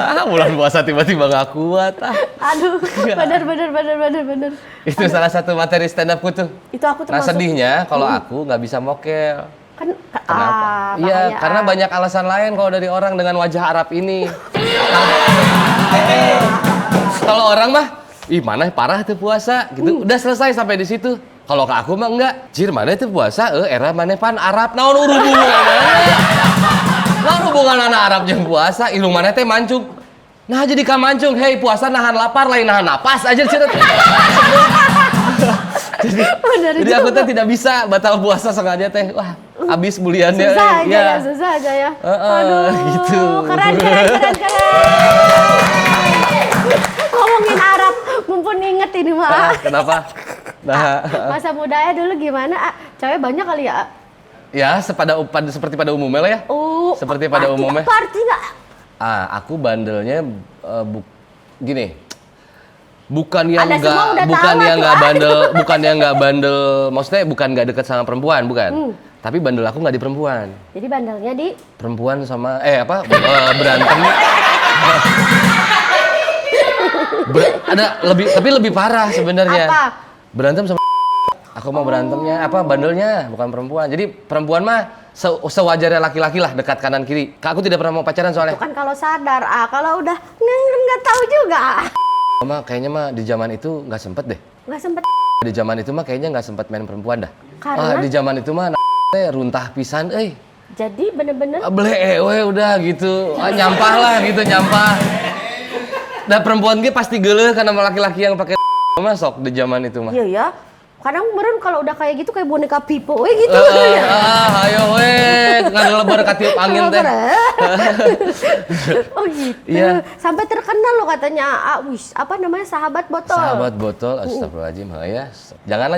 Ah, bulan puasa tiba-tiba nggak kuat. Ah. Aduh, bener. Itu salah satu materi stand upku tuh. Itu aku Nah termasuk. sedihnya kalau aku nggak bisa mokel. Kan, Kenapa? Iya, bahaya, karena A. banyak alasan lain kalau dari orang dengan wajah Arab ini. Kalau orang mah, ih mana parah tuh puasa gitu. Udah selesai sampai di situ. Kalau ke aku mah enggak. Jir mana itu puasa? Era mana pan Arab. Naon hubungan Naon hubungan anak Arab jeung puasa? Ilung mana teh mancung. Nah jadi ka mancung, hei puasa nahan lapar lain nahan napas aja cenah. Jadi aku tuh tidak bisa batal puasa sengaja teh. Wah, habis buliannya. Susah aja ya. ya, susah aja ya. Gitu. Keren. Ngomongin Arab, mumpun inget ini mah. Ah, kenapa? Nah, Masa mudanya dulu gimana, A? Cewek banyak kali ya, A? ya seperti pada umumnya lah ya. Oh, Seperti pada umumnya. Party nggak? Aku bandelnya gini. Bukan yang Anda semua udah bukan tahu yang tuh, nggak ah. bandel, bukan yang nggak bandel. Maksudnya bukan nggak deket sama perempuan, bukan. Tapi bandel aku nggak di perempuan. Jadi bandelnya di Perempuan sama berantem. Ada tapi lebih parah sebenarnya. Apa? Berantem sama aku mau berantemnya bandelnya bukan perempuan. Jadi perempuan mah sewajarnya laki-laki lah dekat kanan kiri. Kak, aku tidak pernah mau pacaran soalnya. Bukan kalau sadar, A. Kalau udah nggak tahu juga. Mama kayaknya mah di zaman itu nggak sempet deh. Nggak sempet. Di zaman itu mah kayaknya nggak sempet main perempuan dah. Karena? Di zaman itu mah teh runtah pisan, Jadi bener-bener udah gitu. Nyampah lah gitu nyampah. Dan perempuan ge pasti geuleuh karena laki-laki yang pakai masuk di zaman itu mah. iya ya. Kadang meren kalau udah kayak gitu kayak boneka pipo, gitu ya. Ayo ngadelebar katiup angin teh. Oh gitu. Iya. Sampai terkenal loh katanya, apa namanya, sahabat botol. Sahabat botol, astagfirullahaladzim, ya. Jangan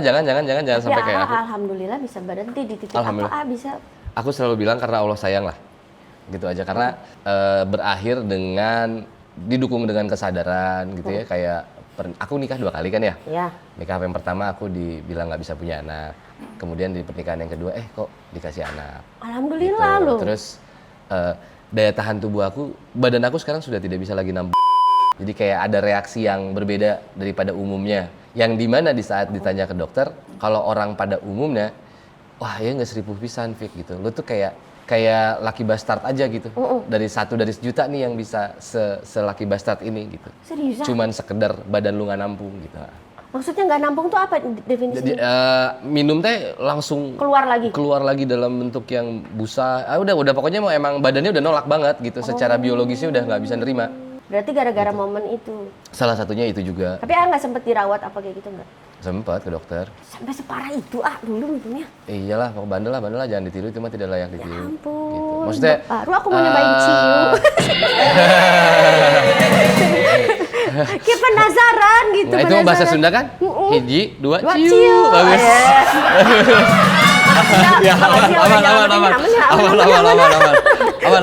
sampai kayak aku. Alhamdulillah bisa berhenti di titik apa, Alhamdulillah. bisa. Aku selalu bilang karena Allah sayang lah, gitu aja. Karena berakhir dengan didukung dengan kesadaran, gitu ya. Kayak aku nikah 2 kali kan ya. Ya. Nikah yang pertama aku dibilang nggak bisa punya anak. Kemudian di pernikahan yang kedua, kok dikasih anak. Alhamdulillah Gitu. loh. Terus daya tahan tubuh aku, badan aku sekarang sudah tidak bisa lagi nampung. Jadi kayak ada reaksi yang berbeda daripada umumnya. Yang dimana di saat ditanya ke dokter, kalau orang pada umumnya, wah ya nggak 1000 pisan Fik gitu. Lu tuh kayak Lucky Bastard aja gitu. Dari 1 dari sejuta nih yang bisa se-Lucky Bastard ini gitu. Serius? Cuman sekedar badan lu nggak nampung gitu. Maksudnya nggak nampung tuh apa Jadi definisinya? minum teh langsung Keluar lagi? dalam bentuk yang busa. Udah pokoknya mau emang badannya udah nolak banget gitu. Secara biologisnya udah nggak bisa nerima. Berarti gara-gara momen itu. Salah satunya itu juga. Tapi nggak sempet dirawat apa kayak gitu nggak? Sempat ke dokter. Sampai separah itu dulu untungnya. Iyalah, pokok bandel lah jangan ditiru, itu mah tidak layak Ya ditiru. ampun. Gitu. Maksudnya Baru aku mau nyobain ciu. Kayak penasaran gitu. Nah, itu bahasa penasaran. Sunda kan? Hiji, 2, Dua ciu. ciu. Bagus. Oh, yeah. Ya,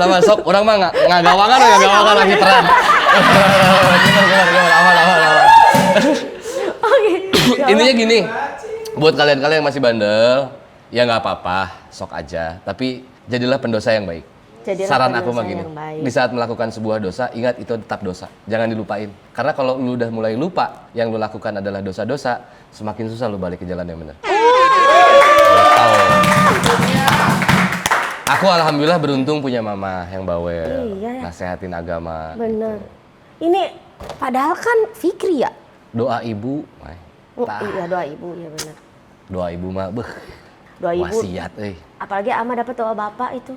aman. Sok, orang mah nggak gawangan lagi terang. Gimana, aman. Oke. Intinya gini, buat kalian-kalian yang masih bandel, ya nggak apa-apa, sok aja. Tapi jadilah pendosa yang baik. Jadilah Saran aku pendosa mah gini, yang baik. di saat melakukan sebuah dosa, ingat itu tetap dosa, jangan dilupain. Karena kalau lu udah mulai lupa, yang lu lakukan adalah dosa-dosa, semakin susah lu balik ke jalan yang benar. Tahu. Aku alhamdulillah beruntung punya mama yang bawel, Iya. nasehatin agama. Bener. Ini padahal kan Fikri ya. Doa ibu, Oh, iya doa ibu, iya benar. doa ibu mah, Doa ibu. wasiat, Apalagi Ama dapat doa bapak itu.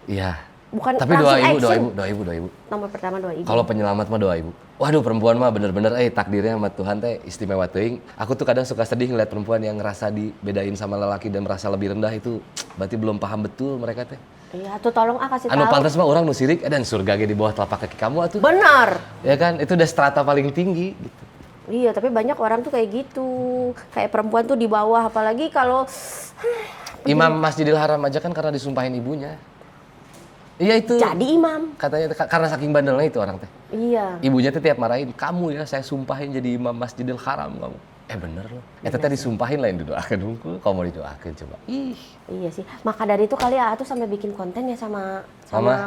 Iya. Bukan Tapi doa langsung ibu, action. doa ibu. Nomor pertama doa ibu. Kalau penyelamat mah doa ibu. Waduh, perempuan mah bener-bener takdirnya sama Tuhan teh istimewa teuing. Aku tuh kadang suka sedih ngeliat perempuan yang ngerasa dibedain sama lelaki dan merasa lebih rendah itu berarti belum paham betul mereka teh. Iya, tuh tolong kasih Anu tahu. pantas mah orang nu sirik dan surga ge di bawah telapak kaki kamu atuh. Benar. Ya kan? Itu udah strata paling tinggi gitu. Iya, tapi banyak orang tuh kayak gitu. Kayak perempuan tuh di bawah, apalagi kalau Imam Masjidil Haram aja kan karena disumpahin ibunya. Iya itu. jadi imam. Katanya karena saking bandelnya itu orang teh. Iya. Ibunya tuh tiap marahin, kamu ya saya sumpahin jadi Imam Masjidil Haram kamu. Bener loh. Teteh disumpahin lain didoakan hungkul, kamu mau didoakan coba. Ih. Iya sih. Maka dari itu kali Atu sampai bikin konten ya sama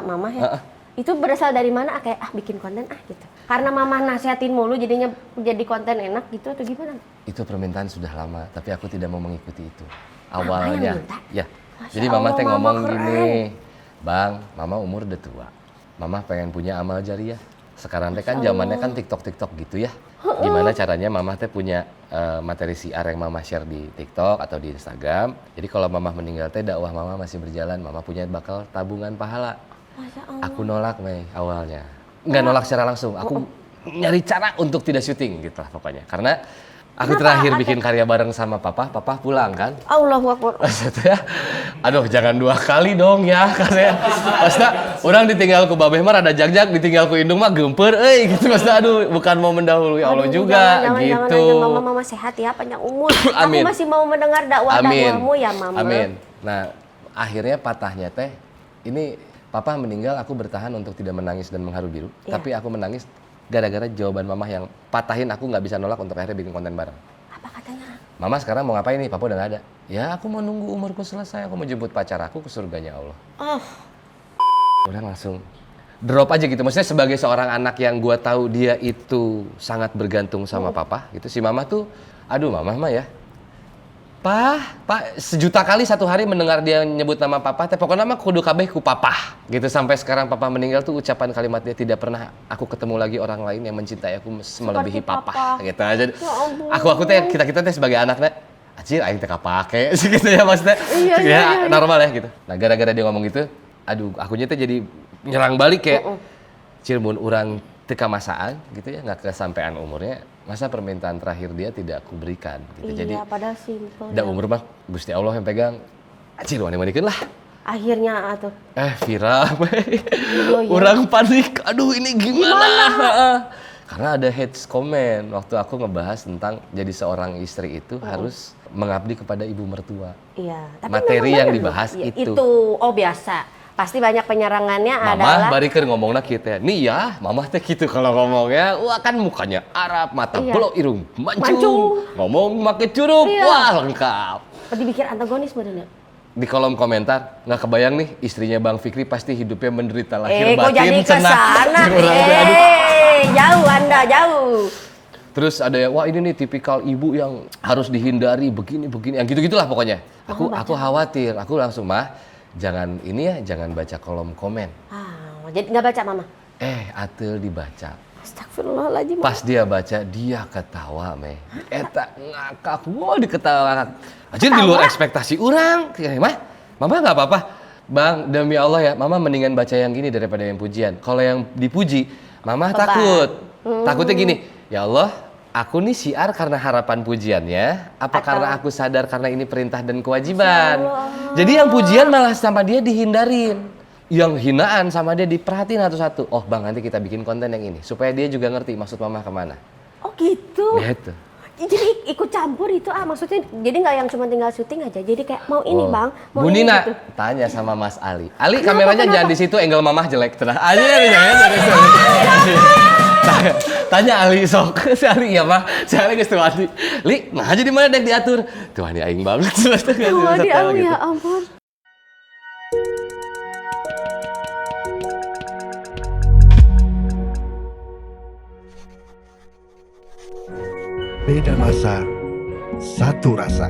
mama ya. Heeh. Itu berasal dari mana? Kayak bikin konten gitu. Karena mama nasihatin mulu jadinya jadi konten enak gitu atau gimana? Itu permintaan sudah lama, tapi aku tidak mau mengikuti itu. Mama Awalnya. yang minta? Ya. Masya Jadi mama Allah, teh mama ngomong keren. gini, Bang, mama umur udah tua. Mama pengen punya amal jariah. Sekarang teh kan zamannya kan TikTok gitu ya. Gimana caranya mama teh punya materi siar yang mama share di TikTok atau di Instagram. Jadi kalau mama meninggal teh dakwah mama masih berjalan, mama punya bakal tabungan pahala. Masya Allah. Aku nolak Mei awalnya. Nggak nolak secara langsung. Aku nyari cara untuk tidak syuting gitu lah pokoknya. Karena aku terakhir bikin karya bareng sama papa pulang kan. Allahu Akbar. Maksudnya, aduh jangan 2 kali dong ya. Karena maksudnya orang ditinggal ku babeh mah rada jagjag, ditinggal ku indung mah gemper gitu. Maksudnya aduh bukan mau mendahului Allah Aduh, juga gitu. Jangan, mama sehat ya, panjang umur. Amin. Aku masih mau mendengar dakwah-dakwahmu ya mama. Amin. Nah akhirnya patahnya teh, ini papa meninggal aku bertahan untuk tidak menangis dan mengharu biru. Iya. Tapi aku menangis gara-gara jawaban mama yang patahin aku nggak bisa nolak untuk akhirnya bikin konten bareng. Apa katanya? Mama sekarang mau ngapain nih? Papa udah nggak ada. Ya aku mau nunggu umurku selesai, aku mau jemput pacar aku ke surganya Allah. Oh, Udah langsung drop aja gitu. Maksudnya sebagai seorang anak yang gua tahu dia itu sangat bergantung sama papa gitu. Si mama tuh, aduh mama mah ya. Pak, sejuta kali satu hari mendengar dia nyebut nama papa, teh pokoknya mah kudu kabeh ku papa. Gitu sampai sekarang papa meninggal tuh ucapan kalimat dia tidak pernah aku ketemu lagi orang lain yang mencintai aku melebihi papa. papa. Gitu aja. Ya ampun. Aku teh kita teh sebagai anaknya anjir aing teh kapake gitu ya maksudnya. Iya, ya iya. normal ya gitu. Nah, gara-gara dia ngomong gitu, aduh akunya teh jadi nyerang balik kayak Cilmun urang teka masaan gitu ya, nggak kesampaian umurnya. Masa permintaan terakhir dia tidak aku berikan gitu. iya, Jadi padahal simpel. da umur mah Gusti Allah yang pegang. Anjir wani-wanikeun lah. Akhirnya atuh. Viral. Iya. Urang panik. Aduh ini gimana? Heeh. Karena ada hate comment waktu aku ngebahas tentang jadi seorang istri itu harus mengabdi kepada ibu mertua. Iya, tapi Materi memang yang bener dibahas loh. Iya, itu. Oh biasa. Pasti banyak penyerangannya Mama adalah barikeun ngomongna kieu teh. Nih ya, mama teh gitu kalau ngomongnya. Wah kan mukanya Arab, mata Iya. belok irung mancung. Mancung. Ngomong make curup. Iya. Wah, lengkap. dibikin antagonis bener. Di kolom komentar nggak kebayang nih istrinya Bang Fikri pasti hidupnya menderita lahir Kok batin jadi ke cenah. sana? Cing urang teh, aduh. Jauh Anda, jauh. Terus ada yang wah ini nih tipikal ibu yang harus dihindari begini yang gitu-gitulah pokoknya. Aku khawatir, aku langsung mah jangan ini ya, jangan baca kolom komen. Jadi nggak baca mama? Atil dibaca. Astagfirullahaladzim. Pas dia baca, dia ketawa, meh. Eta ngakak, wah diketawa. Anjir di luar ekspektasi orang. Mama nggak apa-apa. Bang, demi Allah ya, mama mendingan baca yang gini daripada yang pujian. Kalau yang dipuji, mama takut. Takutnya gini, ya Allah, aku nih syiar karena harapan pujiannya, apa karena aku sadar karena ini perintah dan kewajiban. Jadi yang pujian malah sama dia dihindarin. Yang hinaan sama dia diperhatiin satu-satu. Oh bang, nanti kita bikin konten yang ini supaya dia juga ngerti maksud mama kemana. Oh gitu. Gitu. Jadi ikut campur itu maksudnya jadi nggak yang cuma tinggal syuting aja. Jadi kayak mau ini bang, mau Bu ini Nina, gitu. tanya sama Mas Ali. Ali kameranya jangan di situ, angle mamah jelek. Tenang aja nih, jangan. Tanya Ali sok. Si Ali ya mah, si Ali geus teu wani. Li, nah aja di mana dek diatur. Tuh wani aing banget. Wah di aku ya ampun. Beda masa, satu rasa.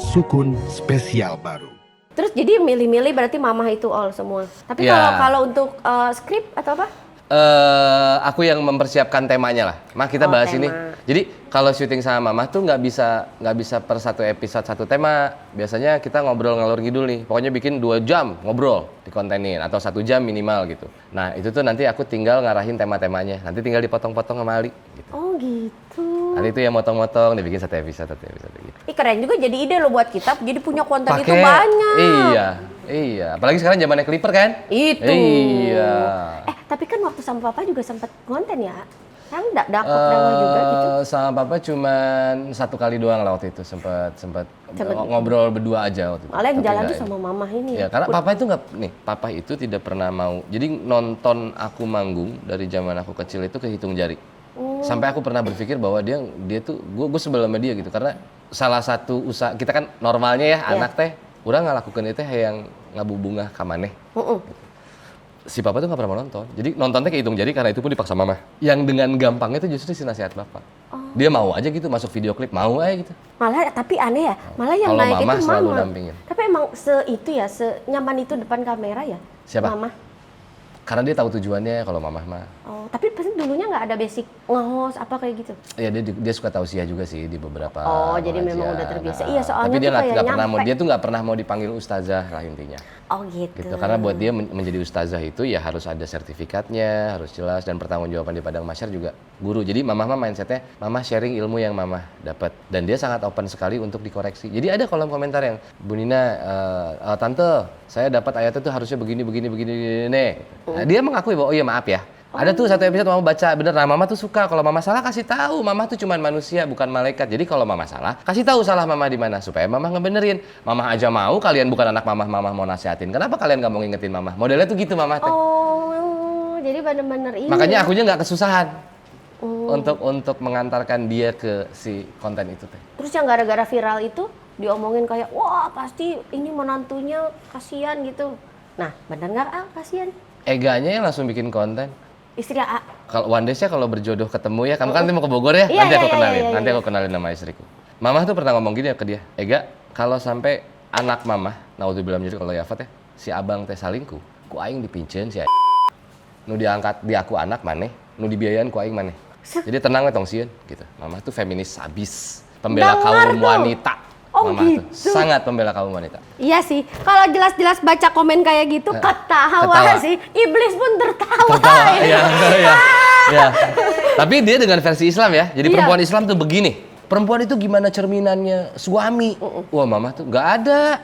Sukun spesial baru. Terus jadi milih-milih berarti mamah itu all semua. Tapi Ya. kalau untuk skrip atau apa? Aku yang mempersiapkan temanya lah. Mah kita Oh, bahas tema. ini. Jadi kalau syuting sama Mamah tuh nggak bisa per satu episode satu tema. Biasanya kita ngobrol ngalor ngidul nih. Pokoknya bikin 2 jam ngobrol dikontenin atau 1 jam minimal gitu. Nah itu tuh nanti aku tinggal ngarahin tema-temanya. Nanti tinggal dipotong-potong sama Ali. Gitu. Oh gitu. Nanti itu yang motong-motong dibikin satu episode gitu. Ih keren juga jadi ide loh buat kita. Jadi punya konten itu Pakai- banyak. Iya. Apalagi sekarang zamannya Clipper kan? Itu. Iya. Tapi kan waktu sama papa juga sempat konten ya. Yang dakwah juga gitu. Sama papa cuman 1 kali doang lah waktu itu sempat ngobrol berdua aja waktu itu. Malah yang Tapi jalan nggak tuh ini. sama mamah ini. Ya karena papa itu nggak papa itu tidak pernah mau. Jadi nonton aku manggung dari zaman aku kecil itu kehitung jari. Sampai aku pernah berpikir bahwa dia tuh gue sebel sama dia gitu karena salah satu usaha kita kan normalnya ya anak teh urang ngalakukeun itu yang ngabubungah ka maneh. Si papa tuh nggak pernah mau nonton. Jadi nontonnya kehitung jari karena itu pun dipaksa mama. Yang dengan gampangnya itu justru si nasihat bapak. Dia mau aja gitu masuk video klip, mau aja gitu. Malah tapi aneh ya. Malah yang Kalau naik mama itu selalu mama. dampingin. Tapi emang senyaman itu depan kamera ya? Siapa? Mama. Karena dia tahu tujuannya kalau mamah mah. Oh, tapi pasti dulunya nggak ada basic nge-host apa kayak gitu. Ya dia suka tausiah juga sih di beberapa. Oh, jadi memang pengajian. udah terbiasa. Nah, Iya, soalnya tapi dia tuh kayak nggak pernah mau nyampe. dia tuh nggak pernah mau dipanggil ustazah lah intinya. Oh gitu. Gitu. Karena buat dia menjadi ustazah itu ya harus ada sertifikatnya, harus jelas dan pertanggungjawaban di padang mahsyar juga guru. Jadi mamah mindsetnya, mamah sharing ilmu yang mamah dapat dan dia sangat open sekali untuk dikoreksi. Jadi ada kolom komentar yang Bu Nina, tante, saya dapat ayatnya tuh harusnya begini. Nah, dia mengakui bahwa oh iya maaf ya. Ada tuh satu episode mama baca bener, nah mama tuh suka kalau mama salah kasih tahu, mama tuh cuman manusia bukan malaikat. Jadi kalau mama salah, kasih tahu salah mama di mana supaya mama ngebenerin. Mama aja mau, kalian bukan anak mama mau nasihatin. Kenapa kalian nggak mau ngingetin mama? Modelnya tuh gitu mama teh. Oh, jadi bener-bener ini. Makanya akunya nggak kesusahan untuk mengantarkan dia ke si konten itu teh. Terus yang gara-gara viral itu diomongin kayak, wah pasti ini menantunya kasihan gitu. Nah, bener nggak kasihan? Eganya yang langsung bikin konten. Istri A. Kalau one day kalau berjodoh ketemu ya, kamu kan nanti mau ke Bogor ya, Iya, nanti aku iya, kenalin, iya, nanti iya. aku kenalin nama istriku. Mama tuh pernah ngomong gini ke dia, Ega, kalau sampai anak mama, naudzubillah jadi kalau Yafat ya, si abang teh salingku, ku aing dipinceun si nu diangkat di aku anak maneh, nu dibiayain ku aing maneh. Jadi tenang we tong sieun gitu. Mama tuh feminis sabis, pembela Dengar kaum tuh. wanita. Oh, Mama gitu. tuh sangat pembela kaum wanita. Iya sih, kalau jelas-jelas baca komen kayak gitu, ketawa ketawa. sih. Iblis pun tertawa. Tertawa, iya. Tapi dia dengan versi Islam ya. Jadi Iya. perempuan Islam tuh begini. Perempuan itu gimana cerminannya suami? Wah, mama tuh nggak ada.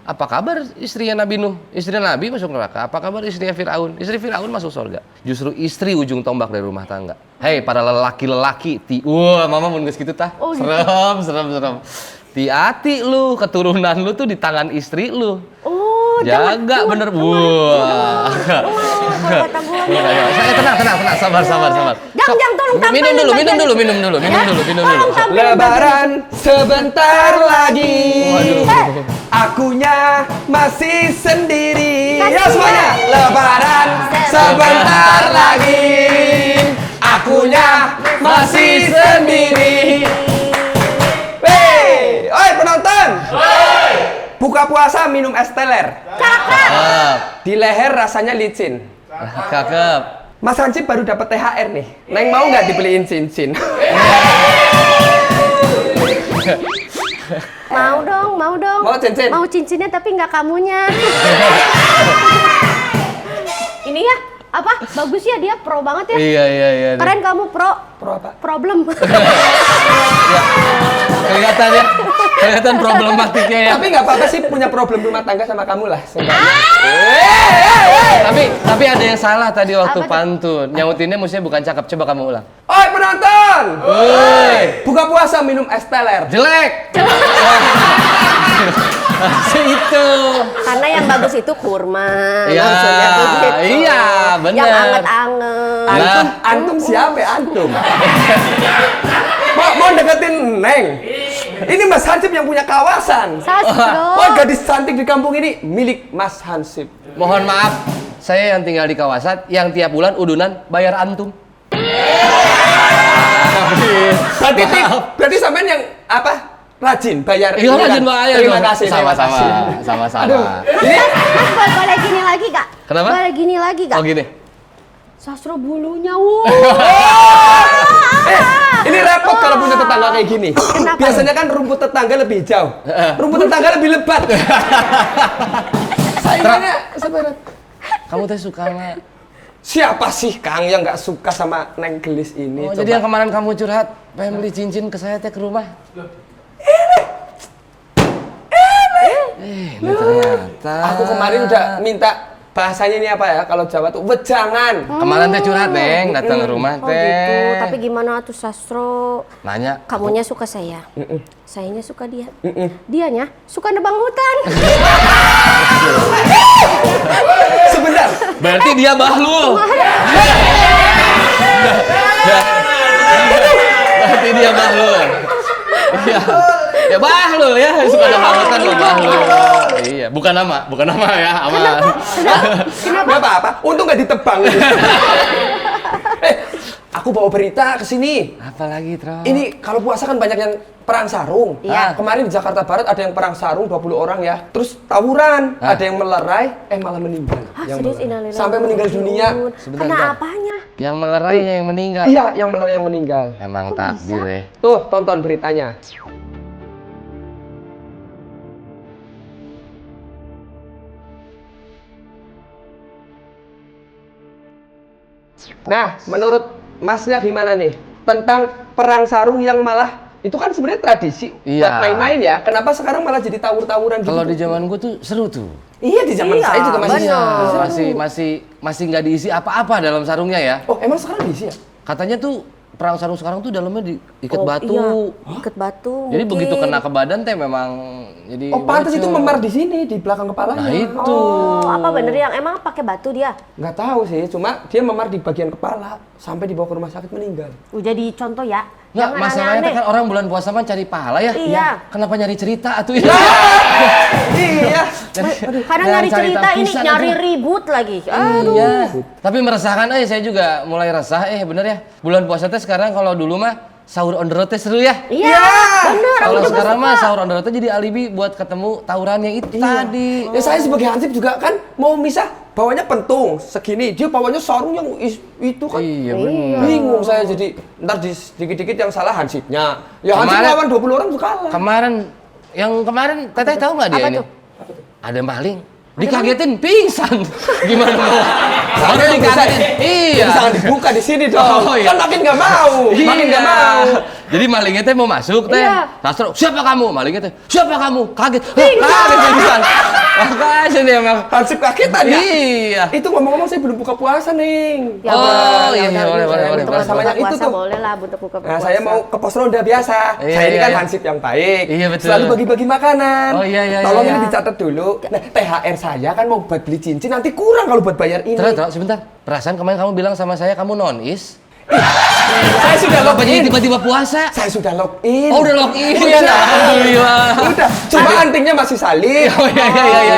Apa kabar istrinya Nabi Nuh? Istrinya Nabi masuk neraka. Apa kabar istrinya Fir'aun? Istri Fir'aun masuk surga. Justru istri ujung tombak dari rumah tangga. Hei, para lelaki-lelaki. Wah, mama mun geus kitu tah. Oh, gitu. Serem. Hati-hati lu, keturunan lu tuh di tangan istri lu. Oh, Jaga bener. Wah. kalau kata gua Tenang, sabar. Jang, tolong tampilin Minum bagian dulu. Tolong tampilin Lebaran sebentar lagi. Waduh. Akunya masih sendiri. Kasih. Ya semuanya. Lebaran sebentar lagi. Akunya masih sendiri. Wey, oi penonton. Buka puasa minum es teler. Cakep. Di leher rasanya licin. Cakep. Mas Hansip baru dapat THR nih. Neng mau nggak dibeliin cincin? Mau dong. Mau cincin? Mau cincinnya tapi nggak kamunya. Ini ya, apa? Bagus ya dia pro banget ya. Iya. Keren kamu pro. Pro apa? Problem. Kelihatan ya. Kelihatan problematiknya ya. Tapi nggak apa-apa sih punya problem rumah tangga sama kamu lah. Tapi ada yang salah tadi waktu Apa tuh? pantun. Nyautinnya mestinya bukan cakep. Coba kamu ulang. Oi penonton! Woi, Buka puasa minum es teler. jelek. Itu. Karena yang bagus itu kurma. Iya, maksudnya tuh gitu. iya, bener. Yang anget-anget. Antum, antum siapa ya antum? mau deketin Neng? Ini Mas Hansip yang punya kawasan. Sastro. Oh, gadis cantik di kampung ini milik Mas Hansip. Mohon maaf, saya yang tinggal di kawasan yang tiap bulan udunan bayar antum. Berarti sampean yang apa? Rajin bayar. Iya, ini kan? rajin bayar Terima dong. kasih. terima Sama-sama, kasih. sama-sama. Aduh, ini Mas, boleh gini lagi gak? Kenapa? Boleh gini lagi gak? Oh gini. Sastro bulunya, wuh. ini repot kalau punya tetangga kayak gini. Kenapa? Biasanya kan rumput tetangga lebih hijau. Rumput tetangga lebih lebat. Saingannya sebenarnya. Kamu teh suka sama... Siapa sih Kang yang nggak suka sama Neng Gelis ini? Oh, Coba. jadi yang kemarin kamu curhat, pengen beli cincin ke saya teh ke rumah. Ini ternyata. Aku kemarin udah minta bahasanya ini apa ya? Kalau Jawa tuh wejangan. Kemarin teh curhat, Neng, datang ke rumah Oh teh. gitu, tapi gimana tuh Sastro? Nanya, Kamunya suka saya, sayanya suka dia, dianya suka nebang hutan. Sebentar. berarti dia bahlul. Berarti dia bahlul. Iya. Ya bahlul ya, suka ada bangetan lo bahlul. Iya, bukan nama ya, aman. Nggak apa-apa. Untung nggak ditebang. Aku bawa berita ke sini. Apalagi, Tro? Ini kalau puasa kan banyak yang perang sarung. Iya. Kemarin di Jakarta Barat ada yang perang sarung 20 orang ya. Terus tawuran, ada yang melerai, malah meninggal. Hah, Yang serius, melerai. innalillahi Sampai wa meninggal inna ilaihi dunia. raji'un. Sebentar, Kena sebentar. apanya? Yang melerai yang meninggal. Iya, yang melerai yang meninggal. Emang takdir ya. Tuh, tonton beritanya. Nah, menurut Masnya gimana nih? Tentang perang sarung yang malah itu kan sebenarnya tradisi Iya. buat main-main ya. Kenapa sekarang malah jadi tawur-tawuran gitu? Kalau di zaman gue tuh seru tuh. Iya, di zaman Iya, saya juga masih benar. Iya, masih nggak diisi apa-apa dalam sarungnya ya. Oh, emang sekarang diisi ya? Katanya tuh perang sarung sekarang tuh dalamnya diikat Oh, batu. Iya, ikat batu. Jadi mungkin. begitu kena ke badan teh memang jadi Oh, pantas itu bocor. memar di sini, di belakang kepalanya. Nah itu. Oh, apa bener yang emang pakai batu dia? Nggak tahu sih, cuma dia memar di bagian kepala sampai dibawa ke rumah sakit meninggal. Jadi contoh ya. Nggak, Jangan masalahnya aneh-aneh. kan orang bulan puasa mah cari pahala ya. Iya. Kenapa nyari cerita atuh ya? Iya. Kadang Jangan nyari cari cerita ini tapisan nyari aja. ribut lagi. Aduh. Iya. Tapi meresahkan saya juga mulai resah bener ya. Bulan puasa teh sekarang kalau dulu mah sahur on the road teh seru ya. Iya, bener. Aku Kalau juga sekarang suka. mah sahur on the road teh jadi alibi buat ketemu tawurannya itu tadi. Ya saya sebagai hansip juga kan mau misah, bawanya pentung segini, dia bawanya sarung yang itu kan. Iya bener. Bingung saya jadi ntar dikit-dikit yang salah hansipnya. Ya hansip Kemarin- lawan 20 orang tuh kalah. Kemarin teteh tahu nggak dia Apa ini? tuh? Ada maling. Dikagetin pingsan. Gimana mau? Saya Orang yang bisa, dikagetin. Iya. Jangan dibuka di sini dong. Oh, iya. Kan makin nggak mau, makin nggak Iya. mau. Jadi malingnya teh mau masuk teh. Iya. Sastro, siapa kamu? Malingnya teh, siapa kamu? Kaget. Kaget pingsan. Makanya nih emang. Hansip kagetan ya. Iya. Itu ngomong-ngomong saya belum buka puasa nih. Ya, Oh, boleh, iya, udah, boleh, udah, boleh, untuk boleh. buka Sama yang itu puasa tuh. boleh lah untuk buka Nah, puasa. saya mau ke pos ronda biasa. Iya, Saya ini iya, kan iya. hansip yang baik. Iya, betul. Selalu bagi-bagi makanan. Oh, iya, iya, Tolong iya. ini dicatat dulu. Nah, THR saya kan mau buat beli cincin, nanti kurang kalau buat bayar ini. Terus, sebentar. Perasaan kemarin kamu bilang sama saya kamu non-is. Saya sudah Apa jadi login. tiba-tiba puasa? Saya sudah login. Oh, udah login. Udah. Alhamdulillah. Udah. Cuma antingnya masih salib. Oh, iya,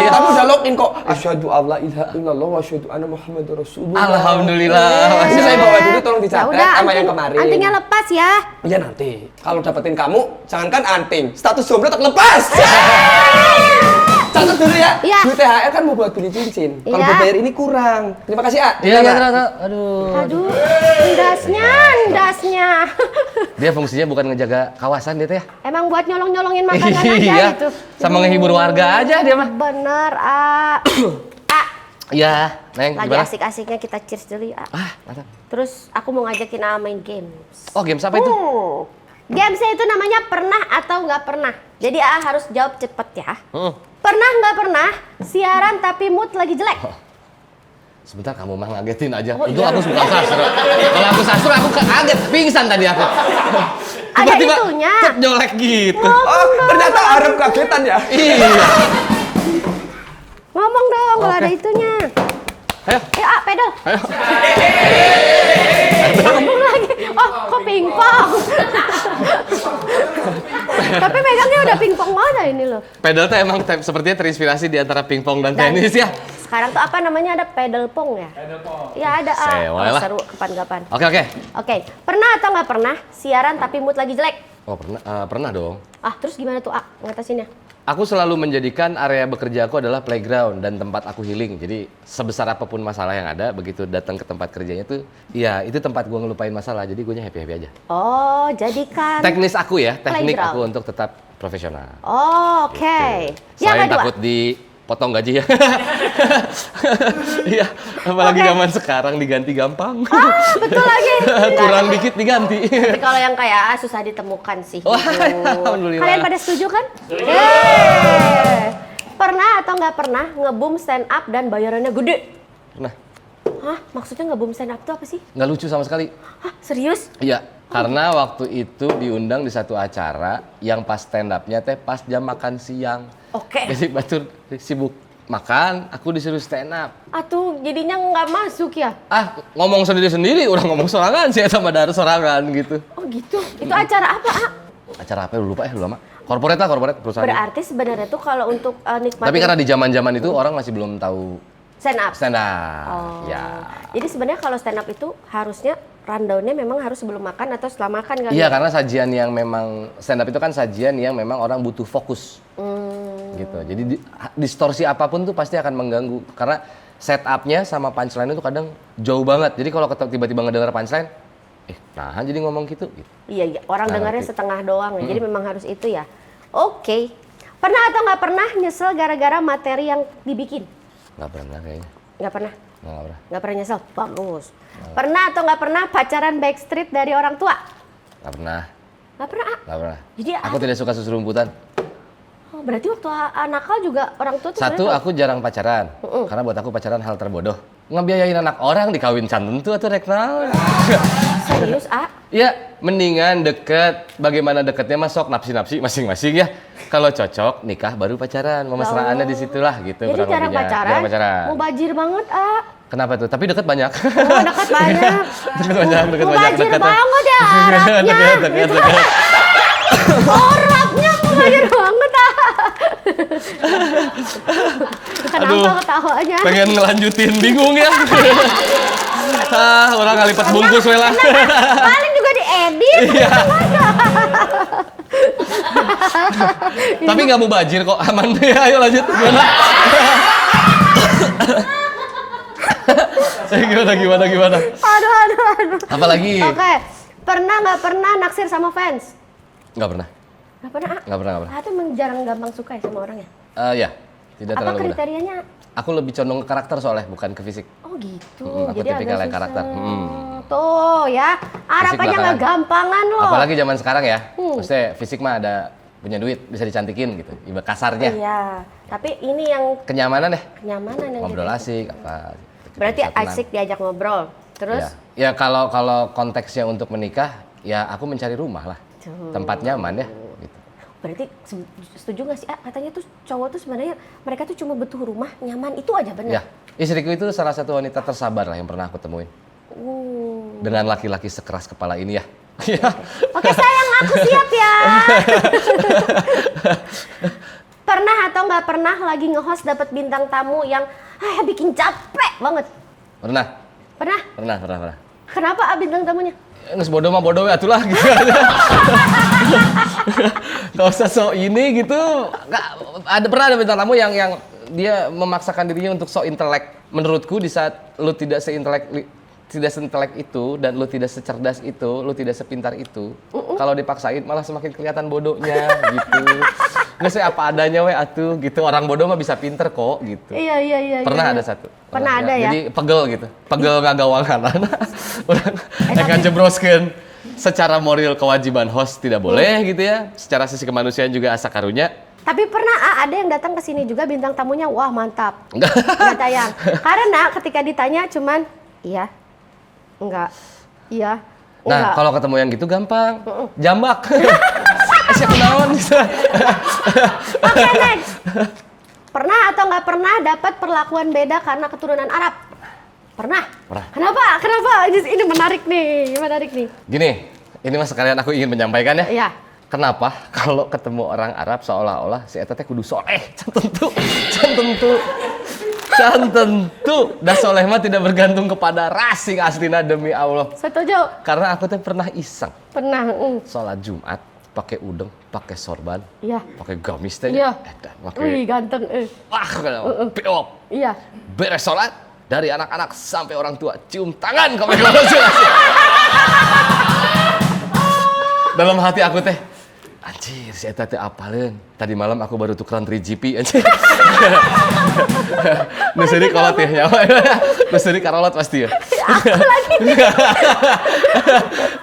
iya. Tapi udah login kok. Asyhadu alla ilaha illallah wa asyhadu anna Muhammadur Rasulullah. Alhamdulillah. Ini saya bawa dulu tolong Ya dicatat udah, sama yang kemarin. antingnya lepas ya. Iya nanti. Kalau dapetin kamu, jangankan anting, status jomblo tak lepas. Catat dulu ya. Iya. Duit THR kan mau buat beli cincin. Kalau Iya. buat bayar ini kurang. Terima kasih, A. Iya, Terima. terus. Aduh. Aduh, endasnya. Dia fungsinya bukan ngejaga kawasan dia teh ya. Emang buat nyolong-nyolongin makanan aja Iya. gitu. Sama ngehibur warga aja dia mah. Bener, A. A, Iya, Neng, lagi gimana? asik-asiknya kita cheers dulu ya. A. Ah, mantap. Terus aku mau ngajakin A main games. Oh, games apa itu? Gamesnya itu namanya pernah atau nggak pernah. Jadi AA harus jawab cepet ya. Hmm. Pernah nggak pernah siaran tapi mood lagi jelek? Sebentar, kamu mah ngagetin aja. Oh, Itu iya. aku suka sastra. Kalau aku sastra aku kaget, pingsan tadi aku. Ada Tiba-tiba itunya. cet nyolek gitu. Oh, ternyata Arab kagetan ya. Iya. Ngomong dong kalau Oke. ada itunya. Ayo. Ya, pedal. Ayo. Ngomong lagi. Oh, kok pingpong? Tapi megangnya udah pingpong mana ini loh. Pedal tuh emang sepertinya terinspirasi di antara pingpong dan Dan- tenis ya. Sekarang tuh apa namanya, ada pedal pong ya? Pedal pong. Ya ada. Sewa lah. Seru kapan-kapan. Oke. Oke, pernah atau nggak pernah siaran tapi mood lagi jelek? Oh pernah dong. Ah, terus gimana tuh ngatasinnya? Aku selalu menjadikan area bekerja aku adalah playground dan tempat aku healing. Jadi sebesar apapun masalah yang ada, begitu datang ke tempat kerjanya tuh, ya itu tempat gua ngelupain masalah. Jadi gue happy aja. Oh, jadikan. Teknis aku ya, teknik Playground. aku untuk tetap profesional. Oh, oke. Yang Selain kedua. takut dipotong gaji ya. Iya, apalagi Oke. zaman sekarang diganti gampang. Ah, betul lagi. Kurang dikit diganti. Tapi kalau yang kayak susah ditemukan sih. Wah, gitu. alhamdulillah. Kalian pada setuju kan? Yeay. Pernah atau nggak pernah nge-boom stand up dan bayarannya gede? Nah, Hah? Maksudnya nge-boom stand up tuh apa sih? nggak lucu sama sekali. Hah? Serius? Iya, karena waktu itu diundang di satu acara yang pas stand up-nya teh pas jam makan siang. Oke. Jadi batur sibuk makan, aku disuruh stand up. Atuh jadinya nggak masuk ya? Ah, ngomong sendiri-sendiri, orang ngomong sorangan sih sama dari sorangan gitu. Oh gitu? Itu acara apa, Ah? Acara apa lupa lama. Corporate lah, corporate perusahaan. Berarti sebenarnya tuh kalau untuk nikmatin Tapi karena di zaman-zaman itu orang masih belum tahu stand up. stand up. Oh. Ya. Jadi sebenarnya kalau stand up itu harusnya rundown-nya memang harus sebelum makan atau setelah makan kan? Iya, karena sajian yang memang stand up itu kan sajian yang memang orang butuh fokus. Gitu. Jadi distorsi apapun tuh pasti akan mengganggu karena setupnya sama punchline itu kadang jauh banget. Jadi kalau tiba-tiba ngedengar punchline, nah jadi ngomong gitu. Iya, orang Nah, dengarnya ngerti. setengah doang ya. Jadi memang harus itu ya. Oke. Pernah atau nggak pernah nyesel gara-gara materi yang dibikin? Nggak pernah kayaknya. Nggak pernah. Nggak pernah. Nggak pernah nyesel. Bagus. Pernah atau nggak pernah pacaran backstreet dari orang tua? Nggak pernah. Nggak pernah. Ah. Nggak pernah. Jadi Aku tidak suka susu rumputan. Oh, berarti waktu nakal juga orang tua tuh Satu, sebenarnya aku jarang pacaran. Karena buat aku pacaran hal terbodoh. Ngebiayain anak orang dikawin canten tuh atau reknal. serius, Ah. Ya, mendingan deket. Bagaimana deketnya mah sok napsi-napsi masing-masing ya. Kalau cocok nikah baru pacaran. Memesraannya di situlah gitu. Jadi kurang jarang lebihnya. pacaran, Jarang pacaran. mau bajir banget, Ah. Kenapa tuh? Tapi deket banyak. Oh, dekat banyak. Deket banyak, deket Mau banyak. bajir Deket banget ya Arabnya. deket. Orangnya mau bajir banget, Ah. Kenapa Aduh. ketawanya? Pengen ngelanjutin, bingung ya. Orang ngalipet bungkus we lah. Paling juga diedit. Iya. Tapi nggak mau bajir kok, aman deh. Ayo lanjut. Gimana? Aduh. Apalagi? Oke. Pernah nggak pernah naksir sama fans? Nggak pernah. Nggak pernah, Ah. Nggak pernah. Ah, tuh emang jarang gampang suka ya sama orang ya? Ya, tidak Apa terlalu mudah. kriterianya? Aku lebih condong ke karakter soalnya, bukan ke fisik. Oh gitu, Aku jadi tipikal agak yang karakter. susah. Tuh ya, harapannya nggak belakangan. gampangan loh. Apalagi zaman sekarang ya. Maksudnya fisik mah ada punya duit, bisa dicantikin gitu. Ibarat kasarnya. Iya, tapi ini yang Kenyamanan deh. kenyamanan yang Ngobrol gitu. asik apa. gitu. Berarti Bisa tenang. asik diajak ngobrol. Terus? Ya kalau konteksnya untuk menikah, ya aku mencari rumah lah. Tempat nyaman ya gitu. Berarti setuju nggak sih? Ah, katanya tuh cowok tuh sebenarnya mereka tuh cuma butuh rumah nyaman, itu aja benar. Ya, istriku itu salah satu wanita tersabar lah yang pernah aku temuin. Dengan laki-laki sekeras kepala ini ya. Iya. Oke sayang, aku siap ya. Pernah atau nggak pernah lagi nge-host dapat bintang tamu yang bikin capek banget? Pernah. Pernah? Pernah. Kenapa bintang tamunya? Nges bodoh mah bodoh ya atulah gitu. Gak usah sok ini gitu. Pernah ada bintang tamu yang dia memaksakan dirinya untuk sok intelek. Menurutku di saat lu tidak seintelek itu dan lu tidak secerdas itu, lu tidak sepintar itu, kalau dipaksain malah semakin kelihatan bodohnya gitu. Nggak sih apa adanya we atuh gitu. Orang bodoh mah bisa pinter kok gitu. Iya. Pernah ada satu. Pernah ada ya? Jadi pegel gitu. Pegel ngagawangan. Orang akan jebroskeun. secara moral kewajiban host tidak boleh gitu ya. Secara sisi kemanusiaan juga asa karunya. Tapi pernah ada yang datang ke sini juga bintang tamunya, wah mantap. Nggak tayang. Karena ketika ditanya cuman, iya, enggak, iya, Nah, enggak. kalau ketemu yang gitu gampang. Jambak. Siapa naon? Oke, next. Pernah atau nggak pernah dapat perlakuan beda karena keturunan Arab? Pernah. Pernah. Kenapa? Ini menarik nih. Gini, ini mas sekalian aku ingin menyampaikan ya. Iya. Kenapa kalau ketemu orang Arab seolah-olah si eta teh kudu soleh? Can tentu. Da soleh mah tidak bergantung kepada ras sing aslina demi Allah. Setuju. Karena aku teh pernah iseng Pernah. sholat Jumat pakai udeng, pakai sorban, Iya. pakai gamis teh. Iya. Edan Wih, pakai ganteng. wah peop. Iya. Beres sholat dari anak-anak sampai orang tua cium tangan ke masing-masing. Dalam hati aku teh, anjir si eta teh apaleun. Tadi malam aku baru tukeran 3GP anjir. Nu seuri kolot ya nyawa. Nu seuri karolot pasti ya. Aku lagi.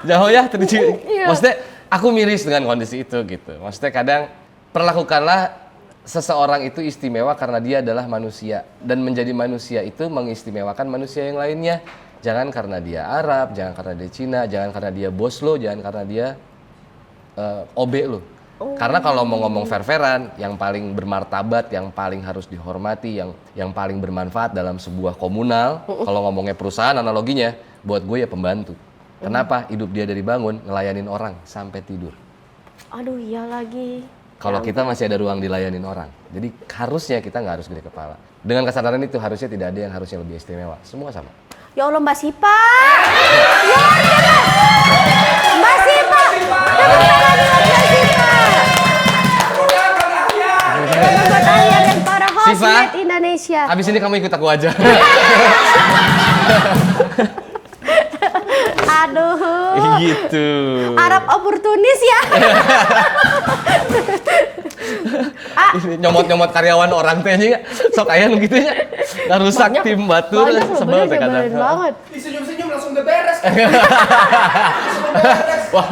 Jauh ya 3GP. Iya. Maksudnya aku miris dengan kondisi itu gitu. Maksudnya kadang perlakukanlah seseorang itu istimewa karena dia adalah manusia, dan menjadi manusia itu mengistimewakan manusia yang lainnya. Jangan karena dia Arab, jangan karena dia Cina, jangan karena dia bos lo, jangan karena dia OB lo. Karena kalau mau ngomong fair-fairan, yang paling bermartabat, yang paling harus dihormati, yang paling bermanfaat dalam sebuah komunal, kalau ngomongnya perusahaan analoginya, buat gue ya pembantu. Kenapa? Hidup dia dari bangun, ngelayanin orang sampai tidur. Aduh, iya lagi. Kalau kita masih ada ruang dilayanin orang. Jadi harusnya kita nggak harus gede kepala. Dengan kesadaran itu harusnya tidak ada yang harusnya lebih istimewa. Semua sama. Ya Allah, Mbak Sipa. Ya Allah. Mbak Sipa. Buat Alia dan para Sipa, hostmate Indonesia. Habis ini kamu ikut aku aja. Aduh. Gitu. Arab oportunis ya. Ini nyomot-nyomot karyawan orang teh nya sok aya nu kitu nya. Ngarusak tim batur Banyak loh, sebel teh nyebelin kadang. banget. Disenyum-senyum langsung beberes. Wah,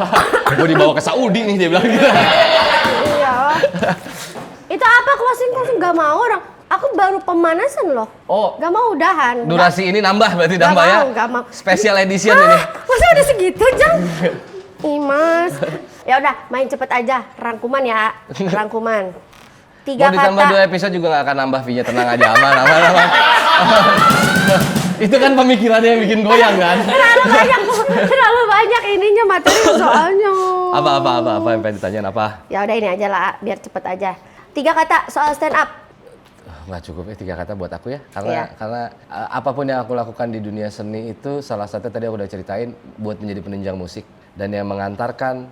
gua dibawa ke Saudi nih dia bilang gitu. Iya. Itu apa closing gak mau orang. Aku baru pemanasan loh. Oh. Gak mau udahan. Durasi ini nambah berarti Gak nambah ya. mau, gak mau. Special edition ini. Masa udah segitu, Jang? Imas. Ya udah, main cepet aja. Rangkuman ya, rangkuman. 3 Mau ditambah kata. 2 episode juga gak akan nambah fee-nya, tenang aja, aman. Itu kan pemikirannya yang bikin goyang kan? Terlalu banyak ininya materi soalnya. Apa yang pengen ditanyain apa? Ya udah ini aja lah, biar cepet aja. 3 kata soal stand up. Nggak cukup ya 3 kata buat aku ya, Iya. karena apapun yang aku lakukan di dunia seni itu salah satu tadi aku udah ceritain buat menjadi penunjang musik, dan yang mengantarkan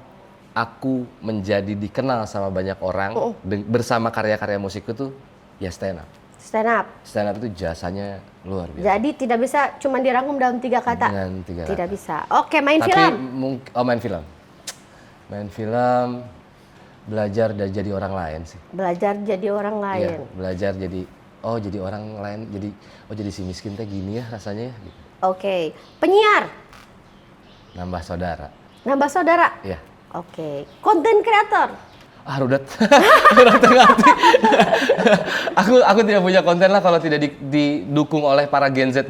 aku menjadi dikenal sama banyak orang bersama karya-karya musikku tuh ya stand up. Stand up. Stand up itu jasanya luar biasa. Jadi tidak bisa cuma dirangkum dalam 3 kata. Dengan 3 kata. Tidak bisa. Oke, main Tapi film. main film belajar dan jadi orang lain sih. Belajar jadi orang lain. Iya, belajar jadi orang lain, jadi si miskin teh gini ya rasanya ya gitu. Oke. Penyiar. Nambah saudara. Nambah saudara. Iya. Oke. Konten kreator. Rudet. Kurang ngerti. Aku tidak punya konten lah kalau tidak didukung oleh para Gen Z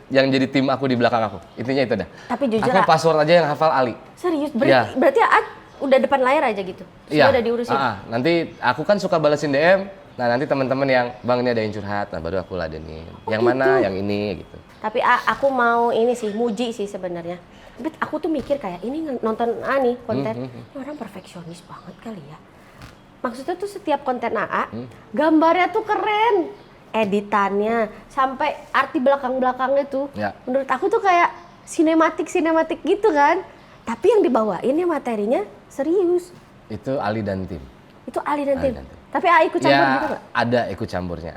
yang jadi tim aku di belakang aku. Intinya itu dah. Tapi jujur, aku password aja yang hafal Ali. Serius? Iya. Berarti udah depan layar aja gitu? Sudah udah diurusin? Nanti aku kan suka balesin DM. Nah nanti teman-teman yang bang ini ada yang curhat, nah baru aku ladenin. Yang mana, yang ini gitu. Tapi aku mau ini sih, muji sih sebenarnya. Tapi aku tuh mikir kayak ini nonton nih konten, ini orang perfeksionis banget kali ya. Maksudnya tuh setiap konten gambarnya tuh keren. Editannya, sampai arti belakang-belakangnya tuh. Ya. Menurut aku tuh kayak sinematik gitu kan. Tapi yang dibawainnya materinya serius. Itu Ali dan tim. Itu Ali dan Ali tim. dan tim. Tapi ikut campur Ya, gitu nggak? ada ikut campurnya.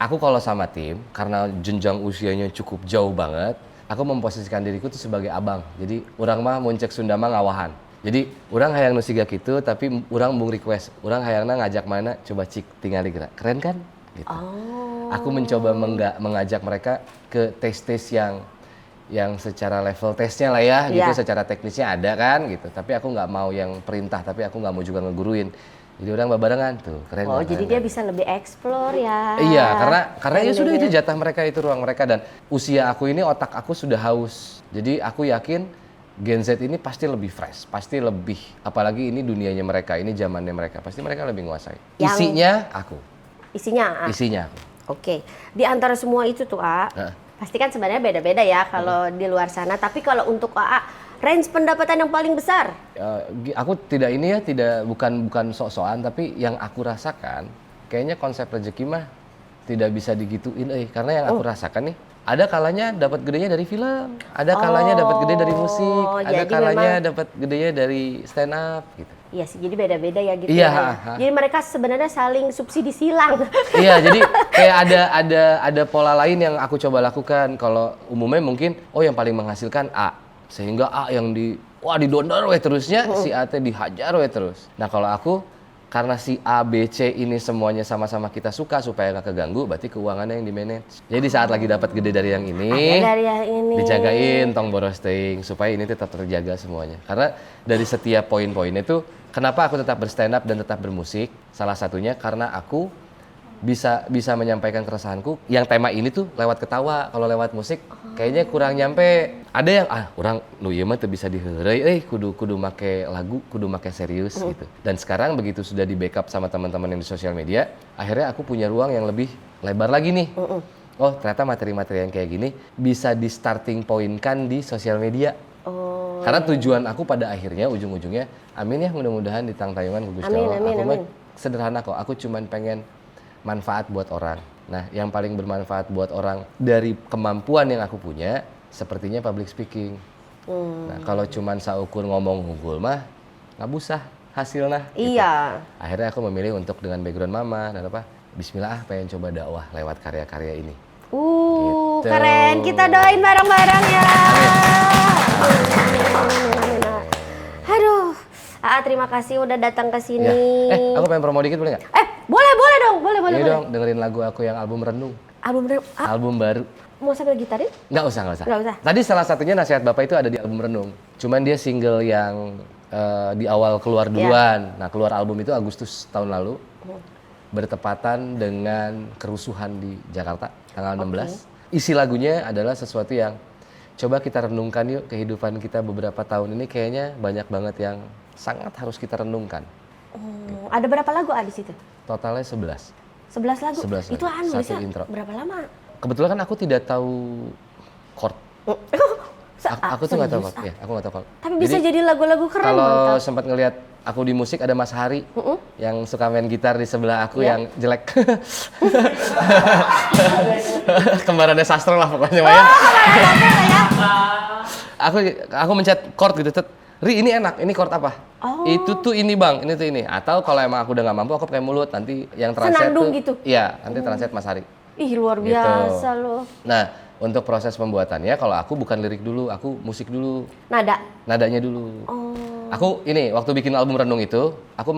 Aku kalau sama tim, karena jenjang usianya cukup jauh banget, aku memposisikan diriku tuh sebagai abang. Jadi orang mah muncek Sunda mah ngawahan. Jadi orang hayang nu siga kitu, tapi orang mung request. Orang hayangna ngajak mana, coba cik tinggal gerak. Keren kan? Gitu. Oh. Aku mencoba mengajak mereka ke tes-tes yang secara level tesnya lah ya, gitu, Iya. secara teknisnya ada kan gitu. Tapi aku nggak mau yang perintah, tapi aku nggak mau juga ngeguruin. Jadi orang barengan tuh, keren. Oh, nggak, jadi keren dia nggak? bisa lebih explore ya. Iya, karena ya Keren sudah deh itu ya. jatah mereka, itu ruang mereka, dan usia aku ini otak aku sudah haus. Jadi aku yakin Gen Z ini pasti lebih fresh, pasti lebih, apalagi ini dunianya mereka, ini zamannya mereka, pasti mereka lebih menguasai. Yang- Isinya aku, Isinya. isinya aku. Oke. Di antara semua itu tuh, Heeh. pasti kan sebenarnya beda-beda ya kalau di luar sana. Tapi kalau untuk range pendapatan yang paling besar. Aku tidak ini ya, bukan sok-sokan, tapi yang aku rasakan kayaknya konsep rezeki mah tidak bisa digituin, karena yang aku rasakan nih, ada kalanya dapat gedenya dari film, ada kalanya dapat gede dari musik, ada jadi kalanya memang- dapat gedenya dari stand up gitu. Iya sih, jadi beda-beda ya gitu Iya, ya. ha. Jadi mereka sebenarnya saling subsidi silang. Iya, jadi kayak ada pola lain yang aku coba lakukan. Kalau umumnya mungkin yang paling menghasilkan A, sehingga A yang didondor we terusnya, si A teh dihajar we terus. Nah, kalau aku karena si A, B, C ini semuanya sama-sama kita suka supaya nggak keganggu, berarti keuangannya yang di-manage. Jadi saat lagi dapat gede dari yang ini, Ada dari yang ini. dijagain tong boros teuing supaya ini tetap terjaga semuanya. Karena dari setiap poin-poin itu, kenapa aku tetap berstand up dan tetap bermusik? Salah satunya karena aku bisa menyampaikan keresahanku. Yang tema ini tuh lewat ketawa. Kalau lewat musik kayaknya kurang nyampe. Ada yang orang nu ieu mah teu bisa diheureuy, kudu make lagu, kudu make serius gitu. Dan sekarang begitu sudah di backup sama teman-teman yang di sosial media, akhirnya aku punya ruang yang lebih lebar lagi nih. Oh, ternyata materi-materi yang kayak gini bisa di starting point kan di sosial media. Oh. Karena tujuan aku pada akhirnya ujung-ujungnya, amin ya, mudah-mudahan di tayungan Gugus Amin, Allah. amin, Aku mah amin. sederhana kok, aku cuman pengen manfaat buat orang. Nah, yang paling bermanfaat buat orang dari kemampuan yang aku punya, sepertinya public speaking. Nah, kalau cuman saukur ngomong unggul mah, nggak busah hasilnya. gitu. Iya. Akhirnya aku memilih untuk dengan background mama dan apa, bismillah pengen coba dakwah lewat karya-karya ini. Gitu. Keren. Kita doain bareng-bareng ya. Aduh. Terima kasih udah datang ke Ya. sini. Aku pengen promo dikit boleh nggak? Boleh dong. Boleh. Ini dong, dengerin lagu aku yang album Renung. Album baru. Mau sambil gitarin? Nggak usah. Nggak usah. Tadi salah satunya Nasihat Bapak itu ada di album Renung. Cuman dia single yang di awal keluar duluan. Nah, keluar album itu Agustus tahun lalu. Bertepatan dengan kerusuhan di Jakarta tanggal 16. Isi lagunya adalah sesuatu yang coba kita renungkan yuk, kehidupan kita beberapa tahun ini kayaknya banyak banget yang sangat harus kita renungkan. Ada berapa lagu di situ? Totalnya 11. 11 lagu? 11 Itu lagu. Satu nulisnya intro. berapa lama? Kebetulan kan aku tidak tahu chord. Aku tuh nggak tahu chord. Ya, aku nggak tahu chord. Tapi bisa jadi lagu-lagu keren. Kalau mantap. sempat ngelihat aku di musik ada Mas Hari yang suka main gitar di sebelah aku Iya. yang jelek. Kembarannya sastra lah pokoknya Maya. Aku mencet chord gitu, Ri ini enak, ini chord apa? Oh. Itu tuh ini bang, ini tuh ini. Atau kalau emang aku udah nggak mampu, aku pakai mulut. Nanti yang translate Senandung tuh, gitu? Iya, nanti translate Mas Hari. Ih, luar Gitu. biasa loh. Nah, untuk proses pembuatannya, kalau aku bukan lirik dulu, aku musik dulu, Nada. nadanya dulu. Oh. Aku ini waktu bikin album Renung itu, aku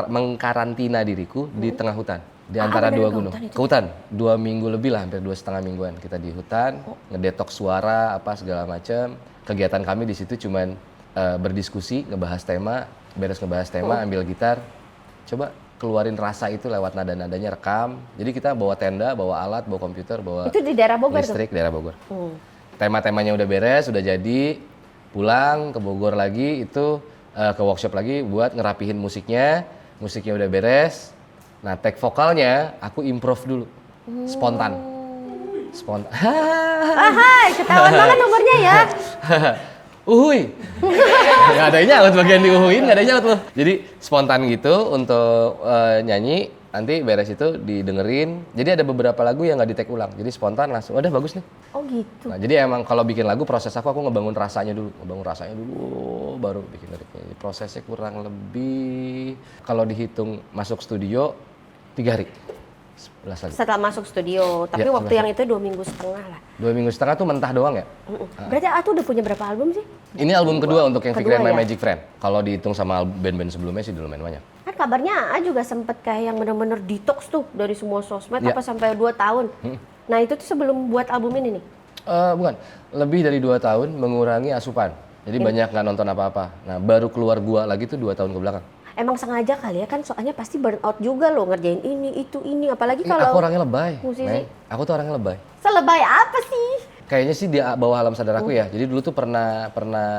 mengkarantina diriku di tengah hutan, di antara beneran dua ke gunung. hutan itu? Ke hutan, 2 minggu lebih lah, hampir 2,5 mingguan kita di hutan, ngedetoks suara apa segala macam. Kegiatan kami di situ cuman berdiskusi, ngebahas tema, beres ngebahas tema, ambil gitar, coba keluarin rasa itu lewat nada-nadanya, rekam. Jadi kita bawa tenda, bawa alat, bawa komputer, bawa Itu di daerah Bogor tuh? listrik, daerah Bogor. Tema-temanya udah beres, udah jadi, pulang ke Bogor lagi, itu ke workshop lagi buat ngerapihin musiknya udah beres. Nah, take vokalnya aku improv dulu, spontan. Hai, ketahuan banget umurnya ya. Uhuy. Nggak ada yang nyaut bagian diuhuin, nggak ada yang nyaut loh. Jadi spontan gitu untuk nyanyi, nanti beres itu didengerin. Jadi ada beberapa lagu yang nggak di take ulang, jadi spontan langsung, udah bagus nih. Oh gitu. Nah, jadi emang kalau bikin lagu proses aku ngebangun rasanya dulu, baru bikin liriknya. Jadi prosesnya kurang lebih kalau dihitung masuk studio 3 hari. 11 lagu. Setelah masuk studio, tapi Ya, waktu 11 yang itu 2 minggu setengah lah. 2 minggu setengah tuh mentah doang ya? Berarti Atu udah punya berapa album sih? Ini album kedua untuk yang Kedua Pikiran My ya? Magic Friend. Kalau dihitung sama band-band sebelumnya sih lumayan banyak. Kan kabarnya A juga sempet kayak yang bener-bener detox tuh dari semua sosmed Ya. apa sampai 2 tahun. Nah itu tuh sebelum buat album ini nih. Bukan, lebih dari 2 tahun mengurangi asupan. Jadi banyak nggak nonton apa-apa. Nah, baru keluar gua lagi tuh 2 tahun ke belakang. Emang sengaja kali ya kan, soalnya pasti burn out juga loh ngerjain ini, itu, ini. Apalagi Aku kalau orangnya lebay. musisi. Neng. Aku tuh orangnya lebay. selebay apa sih? Kayaknya sih di bawah alam sadar aku ya. Jadi dulu tuh pernah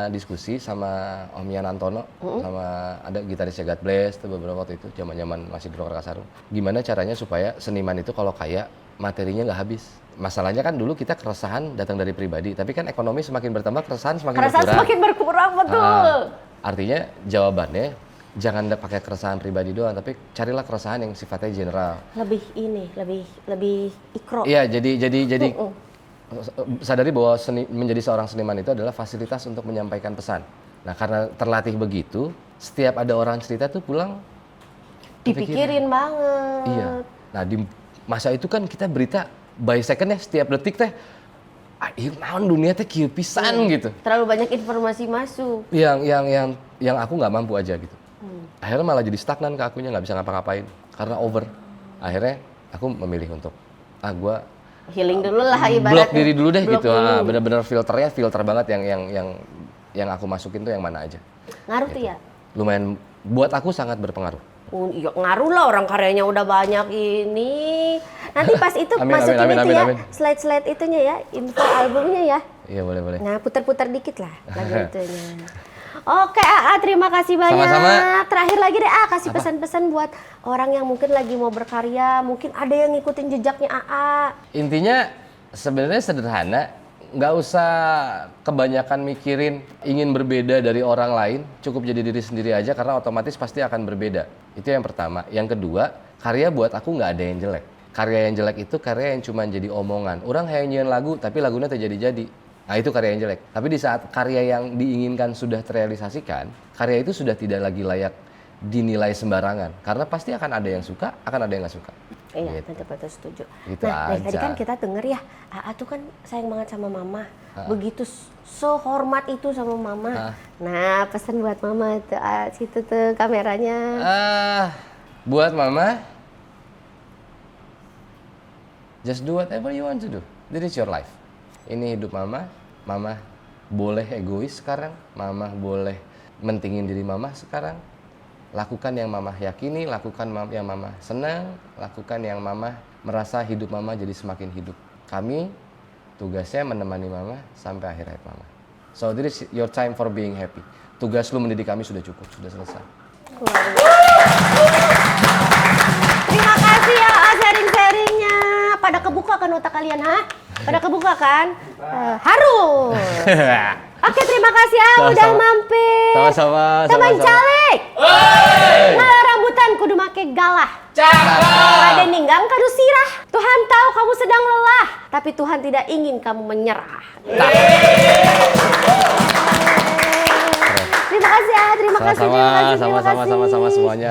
diskusi sama Om Yan Antono sama ada gitarisnya God Bless tuh beberapa waktu itu zaman-zaman masih di Rocker Kasarung. Gimana caranya supaya seniman itu kalau kaya materinya nggak habis. Masalahnya kan dulu kita keresahan datang dari pribadi, tapi kan ekonomi semakin bertambah keresahan semakin Keresahan berkurang. semakin berkurang, betul. Artinya jawabannya jangan pakai keresahan pribadi doang, tapi carilah keresahan yang sifatnya general. Lebih ini, lebih ikro. Iya, jadi sadari bahwa menjadi seorang seniman itu adalah fasilitas untuk menyampaikan pesan. Nah, karena terlatih begitu, setiap ada orang cerita tuh pulang Dipikirin banget. Iya. Nah, di masa itu kan kita berita by second ya, setiap detik teh ieu naon dunia teh kieu pisan gitu. Terlalu banyak informasi masuk. Yang aku nggak mampu aja gitu. Akhirnya malah jadi stagnan ke akunya, nggak bisa ngapa-ngapain karena over. Akhirnya aku memilih untuk gua Healing dulu lah ibaratnya. blok diri dulu deh Blok gitu. dulu. Bener-bener filter banget yang aku masukin tuh yang mana aja. Ngaruh tuh Gitu. ya? Lumayan buat aku sangat berpengaruh. Iya ngaruh lah, orang karyanya udah banyak ini. Nanti pas itu Amin, masukin amin, itu amin, ya, amin. slide-slide itunya ya, info albumnya ya. Iya, boleh. Nah putar-putar dikit lah lagu itunya. Oke AA, terima kasih banyak. Sama-sama. Terakhir lagi deh kasih pesan-pesan buat orang yang mungkin lagi mau berkarya, mungkin ada yang ngikutin jejaknya AA. Intinya sebenarnya sederhana, nggak usah kebanyakan mikirin ingin berbeda dari orang lain, cukup jadi diri sendiri aja karena otomatis pasti akan berbeda. Itu yang pertama. Yang kedua, karya buat aku nggak ada yang jelek. Karya yang jelek itu karya yang cuma jadi omongan. Orang hanya nyian lagu tapi lagunya tak jadi-jadi. Nah itu karya yang jelek. Tapi di saat karya yang diinginkan sudah terrealisasikan, karya itu sudah tidak lagi layak dinilai sembarangan. Karena pasti akan ada yang suka, akan ada yang nggak suka. Iya, Gitu. betul setuju. Gitu Nah, dari tadi aja. kan kita denger ya, AA tuh kan sayang banget sama mama. Begitu sehormat itu sama mama. Nah, pesan buat mama tuh, situ tuh kameranya. Buat mama, just do whatever you want to do. This is your life. Ini hidup mama. Mama boleh egois sekarang. Mama boleh mentingin diri mama sekarang. Lakukan yang mama yakini, lakukan yang mama senang, lakukan yang mama merasa hidup mama jadi semakin hidup. Kami tugasnya menemani mama sampai akhir hayat mama. So this is your time for being happy. Tugas lu mendidik kami sudah cukup, sudah selesai. Terima kasih ya sharing-sharingnya. Pada kebuka kan otak kalian, ha? Pada kebuka kan? Harus. Oke, terima kasih ya udah Sama-sama. mampir. Sama-sama. Teman sama-sama. caleg. Ngalah rambutan kudu make galah. Ada ninggang kadu sirah. Tuhan tahu kamu sedang lelah, tapi Tuhan tidak ingin kamu menyerah. Terima kasih ya, terima kasih, terima kasih, terima kasih. Sama-sama semuanya.